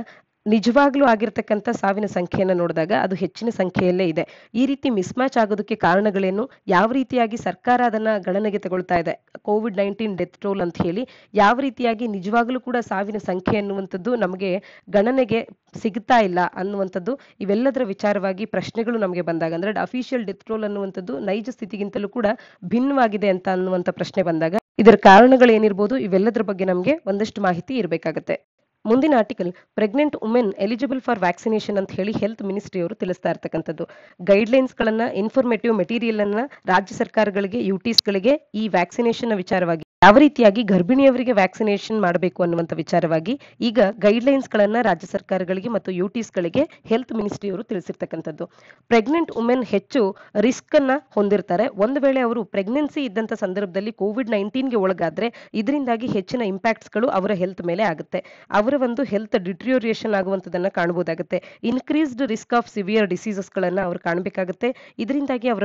ನಿಜವಾಗ್ಲೂ ಆಗಿರ್ತಕ್ಕಂಥ ಸಾವಿನ ಸಂಖ್ಯೆಯನ್ನು ನೋಡಿದಾಗ ಅದು ಹೆಚ್ಚಿನ ಸಂಖ್ಯೆಯಲ್ಲೇ ಇದೆ. ಈ ರೀತಿ ಮಿಸ್ಮ್ಯಾಚ್ ಆಗೋದಕ್ಕೆ ಕಾರಣಗಳೇನು, ಯಾವ ರೀತಿಯಾಗಿ ಸರ್ಕಾರ ಅದನ್ನ ಗಣನೆಗೆ ತಗೊಳ್ತಾ ಇದೆ, COVID-19 ಡೆತ್ ಟೋಲ್ ಅಂತ ಹೇಳಿ ಯಾವ ರೀತಿಯಾಗಿ ನಿಜವಾಗ್ಲೂ ಕೂಡ ಸಾವಿನ ಸಂಖ್ಯೆ ಅನ್ನುವಂಥದ್ದು ನಮಗೆ ಗಣನೆಗೆ ಸಿಗ್ತಾ ಇಲ್ಲ ಅನ್ನುವಂಥದ್ದು, ಇವೆಲ್ಲದರ ವಿಚಾರವಾಗಿ ಪ್ರಶ್ನೆಗಳು ನಮಗೆ ಬಂದಾಗ, ಅಂದ್ರೆ ಅಫಿಷಿಯಲ್ ಡೆತ್ ಟೋಲ್ ಅನ್ನುವಂಥದ್ದು ನೈಜ ಸ್ಥಿತಿಗಿಂತಲೂ ಕೂಡ ಭಿನ್ನವಾಗಿದೆ ಅಂತ ಅನ್ನುವಂಥ ಪ್ರಶ್ನೆ ಬಂದಾಗ ಇದರ ಕಾರಣಗಳೇನಿರ್ಬೋದು ಇವೆಲ್ಲದರ ಬಗ್ಗೆ ನಮಗೆ ಒಂದಷ್ಟು ಮಾಹಿತಿ ಇರಬೇಕಾಗತ್ತೆ. ಮುಂದಿನ article, pregnant women eligible for vaccination ಅಂತ ಹೇಳಿ ಹೆಲ್ತ್ ಮಿನಿಸ್ಟ್ರಿ ಅವರು ತಿಳಿಸ್ತಾ ಇರ್ತಕ್ಕಂಥದ್ದು. ಗೈಡ್ಲೈನ್ಸ್ ಗಳನ್ನ, ಇನ್ಫಾರ್ಮೇಟಿವ್ ಮೆಟೀರಿಯಲ್ ಅನ್ನ ರಾಜ್ಯ ಸರ್ಕಾರಗಳಿಗೆ, ಯುಟಿಸ್ಗಳಿಗೆ ಈ ವ್ಯಾಕ್ಸಿನೇಷನ್ ವಿಚಾರವಾಗಿ ಯಾವ ರೀತಿಯಾಗಿ ಗರ್ಭಿಣಿಯವರಿಗೆ ವ್ಯಾಕ್ಸಿನೇಷನ್ ಮಾಡಬೇಕು ಅನ್ನುವಂಥ ವಿಚಾರವಾಗಿ ಈಗ ಗೈಡ್ಲೈನ್ಸ್ ಗಳನ್ನ ರಾಜ್ಯ ಸರ್ಕಾರಗಳಿಗೆ ಮತ್ತು ಯುಟಿಸ್ಗಳಿಗೆ ಹೆಲ್ತ್ ಮಿನಿಸ್ಟ್ರಿ ಅವರು ತಿಳಿಸಿರ್ತಕ್ಕಂಥದ್ದು. ಪ್ರೆಗ್ನೆಂಟ್ ವುಮೆನ್ ಹೆಚ್ಚು ರಿಸ್ಕ್ ಅನ್ನ ಹೊಂದಿರ್ತಾರೆ. ಒಂದು ವೇಳೆ ಅವರು ಪ್ರೆಗ್ನೆನ್ಸಿ ಇದ್ದಂತ ಸಂದರ್ಭದಲ್ಲಿ ಕೋವಿಡ್-19ಗೆ ಒಳಗಾದ್ರೆ ಇದರಿಂದಾಗಿ ಹೆಚ್ಚಿನ ಇಂಪ್ಯಾಕ್ಟ್ಸ್ ಗಳು ಅವರ ಹೆಲ್ತ್ ಮೇಲೆ ಆಗುತ್ತೆ. ಅವರ ಒಂದು ಹೆಲ್ತ್ ಡಿಟ್ರಿಯೋರಿಯೇಷನ್ ಆಗುವಂತದನ್ನ ಕಾಣಬಹುದಾಗುತ್ತೆ. Increased risk of severe diseases ಗಳನ್ನ ಅವರು ಕಾಣಬೇಕಾಗುತ್ತೆ. ಇದರಿಂದಾಗಿ ಅವರ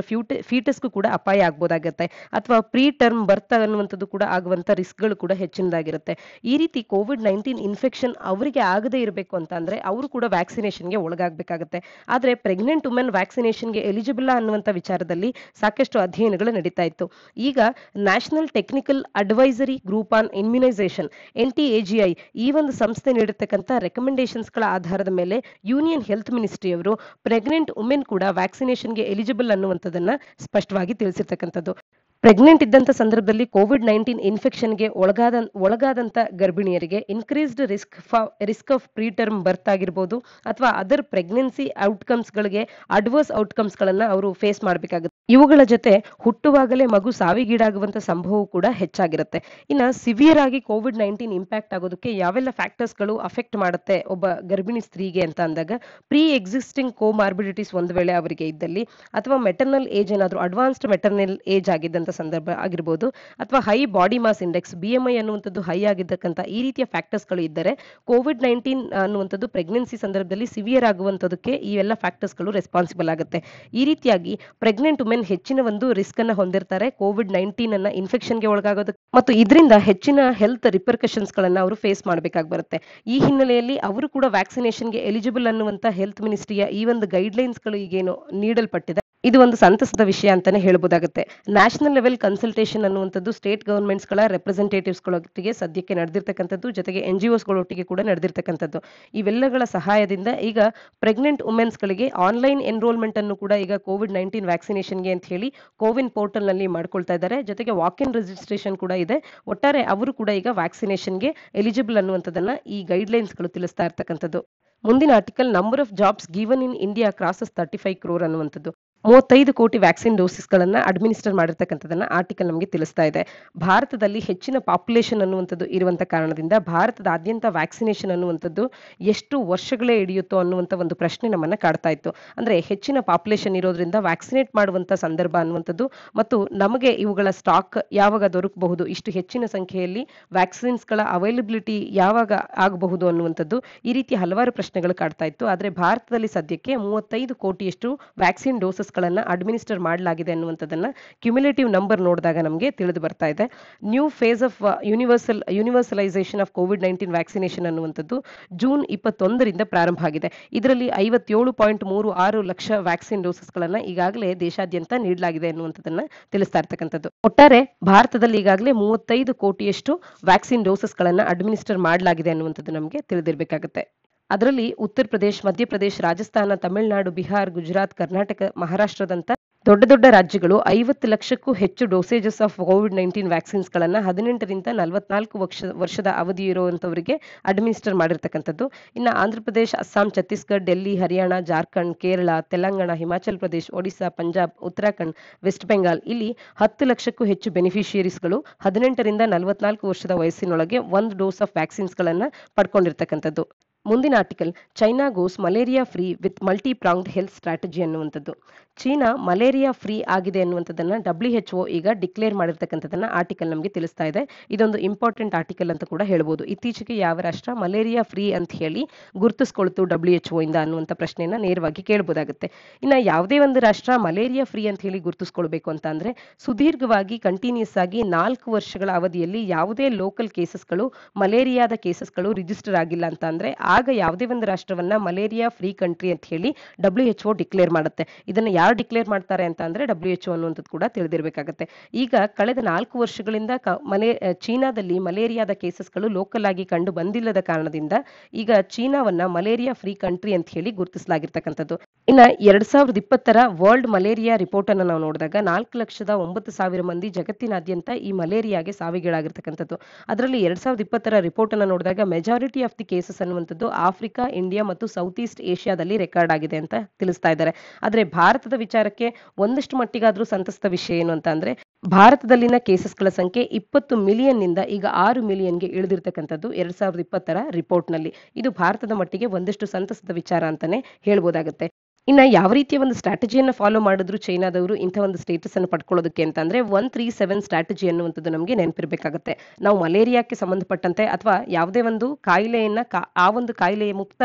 ಫೀಟಸ್ಗೂ ಕೂಡ ಅಪಾಯ ಆಗ್ಬೋದಾಗುತ್ತೆ, ಅಥವಾ ಪ್ರೀ ಟರ್ಮ್ ಬರ್ತ್ ಅನ್ನುವಂಥದ್ದು ಕೂಡ ಆಗುವಂತ ರಿಸ್ಕ್ಗಳು ಕೂಡ ಹೆಚ್ಚಿನದಾಗಿರುತ್ತೆ. ಈ ರೀತಿ ಕೋವಿಡ್-19 ಇನ್ಫೆಕ್ಷನ್ ಅವರಿಗೆ ಆಗದೇ ಇರಬೇಕು ಅಂತ ಅಂದ್ರೆ ಅವರು ಕೂಡ ವ್ಯಾಕ್ಸಿನೇಷನ್ಗೆ ಒಳಗಾಗಬೇಕಾಗುತ್ತೆ. ಆದ್ರೆ ಪ್ರೆಗ್ನೆಂಟ್ ವುಮೆನ್ ವ್ಯಾಕ್ಸಿನೇಷನ್ಗೆ ಎಲಿಜಿಬಲ್ ಅನ್ನುವಂಥ ವಿಚಾರದಲ್ಲಿ ಸಾಕಷ್ಟು ಅಧ್ಯಯನಗಳು ನಡೀತಾ ಇತ್ತು. ಈಗ national technical advisory group on immunisation NTAGI ಈ ಒಂದು ಸಂಸ್ಥೆ ನೀಡಿರ್ತಕ್ಕಂಥ ರೆಕಮೆಂಡೇಶನ್ಸ್ ಗಳ ಆಧಾರದ ಮೇಲೆ ಯೂನಿಯನ್ ಹೆಲ್ತ್ ಮಿನಿಸ್ಟ್ರಿ ಅವರು ಪ್ರೆಗ್ನೆಂಟ್ ವುಮೆನ್ ಕೂಡ ವ್ಯಾಕ್ಸಿನೇಷನ್ಗೆ ಎಲಿಜಿಬಲ್ ಅನ್ನುವಂಥದ್ದನ್ನ ಸ್ಪಷ್ಟವಾಗಿ ತಿಳಿಸಿರ್ತಕ್ಕಂಥದ್ದು. ಪ್ರೆಗ್ನೆಂಟ್ ಇದ್ದಂತ ಸಂದರ್ಭದಲ್ಲಿ ಕೋವಿಡ್-19 ಇನ್ಫೆಕ್ಷನ್ಗೆ ಒಳಗಾದಂತ ಗರ್ಭಿಣಿಯರಿಗೆ increased risk of preterm birth ಆಗಿರ್ಬೋದು, ಅಥವಾ ಅದರ್ ಪ್ರೆಗ್ನೆನ್ಸಿ ಔಟ್ಕಮ್ಸ್ ಗಳಿಗೆ ಅಡ್ವರ್ಸ್ ಔಟ್ಕಮ್ಸ್ ಗಳನ್ನ ಅವರು ಫೇಸ್ ಮಾಡಬೇಕಾಗುತ್ತೆ. ಇವುಗಳ ಜೊತೆ ಹುಟ್ಟುವಾಗಲೇ ಮಗು ಸಾವಿಗೀಡಾಗುವಂತ ಸಂಭವವೂ ಕೂಡ ಹೆಚ್ಚಾಗಿರುತ್ತೆ. ಇನ್ನ ಸಿವಿಯರ್ ಆಗಿ ಕೋವಿಡ್-19 ಇಂಪ್ಯಾಕ್ಟ್ ಆಗೋದಕ್ಕೆ ಯಾವೆಲ್ಲ ಫ್ಯಾಕ್ಟರ್ಸ್ ಗಳು ಅಫೆಕ್ಟ್ ಮಾಡುತ್ತೆ ಒಬ್ಬ ಗರ್ಭಿಣಿ ಸ್ತ್ರೀಗೆ ಅಂತ ಅಂದಾಗ, ಪ್ರೀ ಎಕ್ಸಿಸ್ಟಿಂಗ್ ಕೋಮಾರ್ಬಿಡಿಟೀಸ್ ಒಂದು ವೇಳೆ ಅವರಿಗೆ ಇದ್ದಲ್ಲಿ, ಅಥವಾ ಮೆಟರ್ನಲ್ ಏಜ್ ಏನಾದ್ರು ಅಡ್ವಾನ್ಸ್ಡ್ ಮೆಟರ್ನಲ್ ಏಜ್ ಆಗಿದ್ದಂತ ಸಂದರ್ಭ ಆಗಿರ್ಬೋದು, ಅಥವಾ high body mass index BMI ಅನ್ನುವಂಥದ್ದು ಹೈ ಆಗಿದ್ದಕ್ಕಂತ ಈ ರೀತಿಯ ಫ್ಯಾಕ್ಟರ್ಸ್ ಗಳು ಇದ್ದರೆ ಕೋವಿಡ್-19 ಅನ್ನುವಂಥದ್ದು ಪ್ರೆಗ್ನೆನ್ಸಿ ಸಂದರ್ಭದಲ್ಲಿ ಸಿವಿಯರ್ ಆಗುವಂತದಕ್ಕೆ ಈ ಎಲ್ಲ ಫ್ಯಾಕ್ಟರ್ಸ್ ಗಳು ರೆಸ್ಪಾನ್ಸಿಬಲ್ ಆಗುತ್ತೆ. ಈ ರೀತಿಯಾಗಿ ಪ್ರೆಗ್ನೆಂಟ್ ವುಮೆನ್ ಹೆಚ್ಚಿನ ಒಂದು ರಿಸ್ಕ್ ಅನ್ನ ಹೊಂದಿರ್ತಾರೆ ಕೋವಿಡ್-19 ಅನ್ನ ಇನ್ಫೆಕ್ಷನ್ಗೆ ಒಳಗಾಗೋದಕ್ಕೆ, ಮತ್ತು ಇದರಿಂದ ಹೆಚ್ಚಿನ ಹೆಲ್ತ್ ರಿಪರ್ಕಷನ್ಸ್ ಗಳನ್ನ ಅವರು ಫೇಸ್ ಮಾಡಬೇಕಾಗಿ ಬರುತ್ತೆ. ಈ ಹಿನ್ನೆಲೆಯಲ್ಲಿ ಅವರು ಕೂಡ ವ್ಯಾಕ್ಸಿನೇಷನ್ಗೆ ಎಲಿಜಿಬಲ್ ಅನ್ನುವಂತ ಹೆಲ್ತ್ ಮಿನಿಸ್ಟ್ರಿಯ ಈ ಒಂದು ಗೈಡ್ಲೈನ್ಸ್ ಗಳು ಈಗೇನು ನೀಡಲ್ಪಟ್ಟಿದೆ ಇದು ಒಂದು ಸಂತಸದ ವಿಷಯ ಅಂತಾನೆ ಹೇಳ್ಬೋದಾಗುತ್ತೆ. ನ್ಯಾಷನಲ್ ಲೆವೆಲ್ ಕನ್ಸಲ್ಟೇಷನ್ ಅನ್ನುವಂಥದ್ದು ಸ್ಟೇಟ್ ಗವರ್ಮೆಂಟ್ಸ್ ಗಳ ರೆಪ್ರೆಸೆಂಟೇಟಿವ್ಸ್ ಗಳೊಟ್ಟಿಗೆ ಸದ್ಯಕ್ಕೆ ನಡೆದಿರ್ತಕ್ಕಂಥದ್ದು, ಜೊತೆಗೆ NGOs ಗಳೊಟ್ಟಿಗೆ ಕೂಡ ನಡೆದಿರ್ತಕ್ಕಂಥದ್ದು. ಇವೆಲ್ಲಗಳ ಸಹಾಯದಿಂದ ಈಗ ಪ್ರೆಗ್ನೆಂಟ್ ವುಮೆನ್ಸ್ ಗಳಿಗೆ ಆನ್ಲೈನ್ ಎನ್ರೋಲ್ಮೆಂಟ್ ಅನ್ನು ಕೂಡ ಈಗ ಕೋವಿಡ್-19 ವ್ಯಾಕ್ಸಿನೇಷನ್ಗೆ ಅಂತ ಹೇಳಿ ಕೋವಿನ್ ಪೋರ್ಟಲ್ ನಲ್ಲಿ ಮಾಡ್ಕೊಳ್ತಾ ಇದ್ದಾರೆ. ಜೊತೆಗೆ ವಾಕ್ ಇನ್ ರಿಜಿಸ್ಟ್ರೇಷನ್ ಕೂಡ ಇದೆ. ಒಟ್ಟಾರೆ ಅವರು ಕೂಡ ಈಗ ವ್ಯಾಕ್ಸಿನೇಷನ್ಗೆ ಎಲಿಜಿಬಲ್ ಅನ್ನುವಂಥದ್ದನ್ನ ಈ ಗೈಡ್ಲೈನ್ಸ್ ಗಳು ತಿಳಿಸ್ತಾ ಇರ್ತಕ್ಕಂಥದ್ದು. ಮುಂದಿನ article, number of jobs given in India crosses 35 crore ಅನ್ನುವಂಥದ್ದು. 35 ಕೋಟಿ ವ್ಯಾಕ್ಸಿನ್ ಡೋಸಸ್ ಗಳನ್ನ ಅಡ್ಮಿನಿಸ್ಟರ್ ಮಾಡಿರ್ತಕ್ಕಂಥದನ್ನ ಆರ್ಟಿಕಲ್ ನಮಗೆ ತಿಳಿಸ್ತಾ ಇದೆ. ಭಾರತದಲ್ಲಿ ಹೆಚ್ಚಿನ ಪಾಪ್ಯುಲೇಷನ್ ಅನ್ನುವಂಥದ್ದು ಇರುವಂತ ಕಾರಣದಿಂದ ಭಾರತದಾದ್ಯಂತ ವ್ಯಾಕ್ಸಿನೇಷನ್ ಅನ್ನುವಂಥದ್ದು ಎಷ್ಟು ವರ್ಷಗಳೇ ಹಿಡಿಯುತ್ತೋ ಅನ್ನುವಂಥ ಒಂದು ಪ್ರಶ್ನೆ ನಮ್ಮನ್ನ ಕಾಡ್ತಾ ಇತ್ತು. ಅಂದ್ರೆ ಹೆಚ್ಚಿನ ಪಾಪ್ಯುಲೇಷನ್ ಇರೋದ್ರಿಂದ ವ್ಯಾಕ್ಸಿನೇಟ್ ಮಾಡುವಂತ ಸಂದರ್ಭ ಅನ್ನುವಂಥದ್ದು, ಮತ್ತು ನಮಗೆ ಇವುಗಳ ಸ್ಟಾಕ್ ಯಾವಾಗ ದೊರಕಬಹುದು, ಇಷ್ಟು ಹೆಚ್ಚಿನ ಸಂಖ್ಯೆಯಲ್ಲಿ ವ್ಯಾಕ್ಸಿನ್ಸ್ ಗಳ ಅವೈಲಬಿಲಿಟಿ ಯಾವಾಗ ಆಗಬಹುದು ಅನ್ನುವಂಥದ್ದು, ಈ ರೀತಿ ಹಲವಾರು ಪ್ರಶ್ನೆಗಳು ಕಾಡ್ತಾ ಇತ್ತು. ಆದ್ರೆ ಭಾರತದಲ್ಲಿ ಸದ್ಯಕ್ಕೆ 35 ಕೋಟಿಯಷ್ಟು ವ್ಯಾಕ್ಸಿನ್ ಡೋಸಸ್ ಗಳನ್ನ ಅಡ್ಮಿನಿಸ್ಟರ್ ಮಾಡಲಾಗಿದೆ ಅನ್ನುವಂಥದ್ದನ್ನ ಕ್ಯುಮ್ಯುಲೇಟಿವ್ ನಂಬರ್ ನೋಡಿದಾಗ ನಮಗೆ ತಿಳಿದು ಬರ್ತಾ ಇದೆ. New phase of universalization of ಕೋವಿಡ್-19 ವ್ಯಾಕ್ಸಿನೇಷನ್ ಅನ್ನುವಂಥದ್ದು ಜೂನ್ 21ರಿಂದ ಪ್ರಾರಂಭ ಆಗಿದೆ. ಇದರಲ್ಲಿ 57.36 ಲಕ್ಷ ವ್ಯಾಕ್ಸಿನ್ ಡೋಸಸ್ ಗಳನ್ನ ಈಗಾಗಲೇ ದೇಶಾದ್ಯಂತ ನೀಡಲಾಗಿದೆ ಅನ್ನುವಂಥದ್ದನ್ನ ತಿಳಿಸ್ತಾ ಇರ್ತಕ್ಕಂಥದ್ದು. ಒಟ್ಟಾರೆ ಭಾರತದಲ್ಲಿ ಈಗಾಗಲೇ 35 ಕೋಟಿಯಷ್ಟು ವ್ಯಾಕ್ಸಿನ್ ಡೋಸಸ್ ಗಳನ್ನ ಅಡ್ಮಿನಿಸ್ಟರ್ ಮಾಡಲಾಗಿದೆ ಅನ್ನುವಂಥದ್ದು ನಮಗೆ ತಿಳಿದಿರಬೇಕಾಗುತ್ತೆ. ಅದರಲ್ಲಿ ಉತ್ತರ ಪ್ರದೇಶ್, ಮಧ್ಯಪ್ರದೇಶ್, ರಾಜಸ್ಥಾನ, ತಮಿಳುನಾಡು, ಬಿಹಾರ್, ಗುಜರಾತ್, ಕರ್ನಾಟಕ, ಮಹಾರಾಷ್ಟ್ರದಂತ ದೊಡ್ಡ ರಾಜ್ಯಗಳು 50 ಲಕ್ಷಕ್ಕೂ ಹೆಚ್ಚು ಡೋಸೇಜಸ್ ಆಫ್ ಕೋವಿಡ್-19 ವ್ಯಾಕ್ಸಿನ್ಸ್ ಗಳನ್ನ 18ರಿಂದ 44 ವರ್ಷದ ಅವಧಿ ಇರುವಂತವರಿಗೆ ಅಡ್ಮಿನಿಸ್ಟರ್ ಮಾಡಿರ್ತಕ್ಕಂಥದ್ದು. ಇನ್ನು ಆಂಧ್ರ ಪ್ರದೇಶ್, ಅಸ್ಸಾಂ, ಛತ್ತೀಸ್ಗಢ, ಡೆಲ್ಲಿ, ಹರಿಯಾಣ, ಜಾರ್ಖಂಡ್, ಕೇರಳ, ತೆಲಂಗಾಣ, ಹಿಮಾಚಲ್ ಪ್ರದೇಶ್, ಒಡಿಶಾ, ಪಂಜಾಬ್, ಉತ್ತರಾಖಂಡ್, ವೆಸ್ಟ್ ಬೆಂಗಾಲ್ ಇಲ್ಲಿ 10 ಲಕ್ಷಕ್ಕೂ ಹೆಚ್ಚು ಬೆನಿಫಿಷಿಯರೀಸ್ಗಳು 18ರಿಂದ 44 ವರ್ಷದ ವಯಸ್ಸಿನೊಳಗೆ 1 ಡೋಸ್ ಆಫ್ ವ್ಯಾಕ್ಸಿನ್ಸ್ ಗಳನ್ನ ಪಡ್ಕೊಂಡಿರ್ತಕ್ಕಂಥದ್ದು. ಮುಂದಿನ article, China goes malaria free with multi pronged health strategy ಅನ್ನುವಂಥದ್ದು. ಚೀನಾ ಮಲೇರಿಯಾ ಫ್ರೀ ಆಗಿದೆ ಅನ್ನುವಂಥದ್ದನ್ನ WHO ಈಗ ಡಿಕ್ಲೇರ್ ಮಾಡಿರ್ತಕ್ಕಂಥದ್ದನ್ನ ಆರ್ಟಿಕಲ್ ನಮಗೆ ತಿಳಿಸ್ತಾ ಇದೆ. ಇದೊಂದು ಇಂಪಾರ್ಟೆಂಟ್ ಆರ್ಟಿಕಲ್ ಅಂತ ಕೂಡ ಹೇಳ್ಬೋದು. ಇತ್ತೀಚೆಗೆ ಯಾವ ರಾಷ್ಟ್ರ ಮಲೇರಿಯಾ ಫ್ರೀ ಅಂತ ಹೇಳಿ ಗುರುತಿಸ್ಕೊಳ್ತು WHO ಇಂದ ಅನ್ನುವಂಥ ಪ್ರಶ್ನೆಯನ್ನ ನೇರವಾಗಿ ಕೇಳಬಹುದಾಗುತ್ತೆ. ಇನ್ನ ಯಾವುದೇ ಒಂದು ರಾಷ್ಟ್ರ ಮಲೇರಿಯಾ ಫ್ರೀ ಅಂತ ಹೇಳಿ ಗುರುತಿಸ್ಕೊಳ್ಬೇಕು ಅಂತ ಅಂದ್ರೆ ಸುದೀರ್ಘವಾಗಿ ಕಂಟಿನ್ಯೂಸ್ ಆಗಿ 4 ವರ್ಷಗಳ ಅವಧಿಯಲ್ಲಿ ಯಾವುದೇ ಲೋಕಲ್ ಕೇಸಸ್ಗಳು, ಮಲೇರಿಯಾದ ಕೇಸಸ್ಗಳು ರಿಜಿಸ್ಟರ್ ಆಗಿಲ್ಲ ಅಂತ ಅಂದ್ರೆ ಆಗ ಯಾವುದೇ ಒಂದು ರಾಷ್ಟ್ರವನ್ನ ಮಲೇರಿಯಾ ಫ್ರೀ ಕಂಟ್ರಿ ಅಂತ ಹೇಳಿ WHO ಡಿಕ್ಲೇರ್ ಮಾಡುತ್ತೆ. ಇದನ್ನ ಯಾರು ಡಿಕ್ಲೇರ್ ಮಾಡ್ತಾರೆ ಅಂತ ಅಂದ್ರೆ WHO ಅನ್ನುವಂಥದ್ದು ಕೂಡ ತಿಳಿದಿರಬೇಕಾಗುತ್ತೆ. ಈಗ ಕಳೆದ 4 ವರ್ಷಗಳಿಂದ ಚೀನಾದಲ್ಲಿ ಮಲೇರಿಯಾದ ಕೇಸಸ್ಗಳು ಲೋಕಲ್ ಆಗಿ ಕಂಡು ಬಂದಿಲ್ಲದ ಕಾರಣದಿಂದ ಈಗ ಚೀನಾವನ್ನ ಮಲೇರಿಯಾ ಫ್ರೀ ಕಂಟ್ರಿ ಅಂತ ಹೇಳಿ ಗುರುತಿಸಲಾಗಿರ್ತಕ್ಕಂಥದ್ದು. ಇನ್ನ 2020ರ ವರ್ಲ್ಡ್ ಮಲೇರಿಯಾ ರಿಪೋರ್ಟ್ ಅನ್ನು ನಾವು ನೋಡಿದಾಗ 4,09,000 ಮಂದಿ ಜಗತ್ತಿನಾದ್ಯಂತ ಈ ಮಲೇರಿಯಾಗೆ ಸಾವಿಗೀಡಾಗಿರ್ತಕ್ಕಂಥದ್ದು. ಅದರಲ್ಲಿ 2020ರ ರಿಪೋರ್ಟ್ ಅನ್ನು ನೋಡಿದಾಗ ಮೆಜಾರಿಟಿ ಆಫ್ ದಿ ಕೇಸಸ್ ಅನ್ನುವಂಥದ್ದು ಆಫ್ರಿಕಾ, ಇಂಡಿಯಾ ಮತ್ತು ಸೌತ್ ಈಸ್ಟ್ ಏಷ್ಯಾದಲ್ಲಿ ರೆಕಾರ್ಡ್ ಆಗಿದೆ ಅಂತ ತಿಳಿಸ್ತಾ ಇದ್ದಾರೆ. ಆದ್ರೆ ಭಾರತದ ವಿಚಾರಕ್ಕೆ ಒಂದಷ್ಟು ಮಟ್ಟಿಗಾದ್ರೂ ಸಂತಸದ ವಿಷಯ ಏನು ಅಂತ ಅಂದ್ರೆ ಭಾರತದಲ್ಲಿನ ಕೇಸಸ್ಗಳ ಸಂಖ್ಯೆ 20 ಮಿಲಿಯನ್ ನಿಂದ ಈಗ 6 ಮಿಲಿಯನ್ಗೆ ಇಳಿದಿರ್ತಕ್ಕಂಥದ್ದು 2020ರ ರಿಪೋರ್ಟ್ನಲ್ಲಿ. ಇದು ಭಾರತದ ಮಟ್ಟಿಗೆ ಒಂದಷ್ಟು ಸಂತಸದ ವಿಚಾರ ಅಂತಾನೆ ಹೇಳ್ಬೋದಾಗುತ್ತೆ. ಇನ್ನ ಯಾವ ರೀತಿಯ ಒಂದು ಸ್ಟ್ರಾಟಜಿಯನ್ನ ಫಾಲೋ ಮಾಡಿದ್ರು ಚೈನಾದವರು ಇಂಥ ಒಂದು ಸ್ಟೇಟಸ್ ಅನ್ನು ಪಡ್ಕೊಳ್ಳೋದಕ್ಕೆ ಅಂತಂದ್ರೆ 137 ಸ್ಟ್ರಾಟಜಿ ಅನ್ನುವಂಥದ್ದು ನಮಗೆ ನೆನಪಿರ್ಬೇಕಾಗತ್ತೆ. ನಾವು ಮಲೇರಿಯಾಕ್ಕೆ ಸಂಬಂಧಪಟ್ಟಂತೆ ಅಥವಾ ಯಾವುದೇ ಒಂದು ಕಾಯಿಲೆಯನ್ನ ಆ ಒಂದು ಕಾಯಿಲೆಯ ಮುಕ್ತ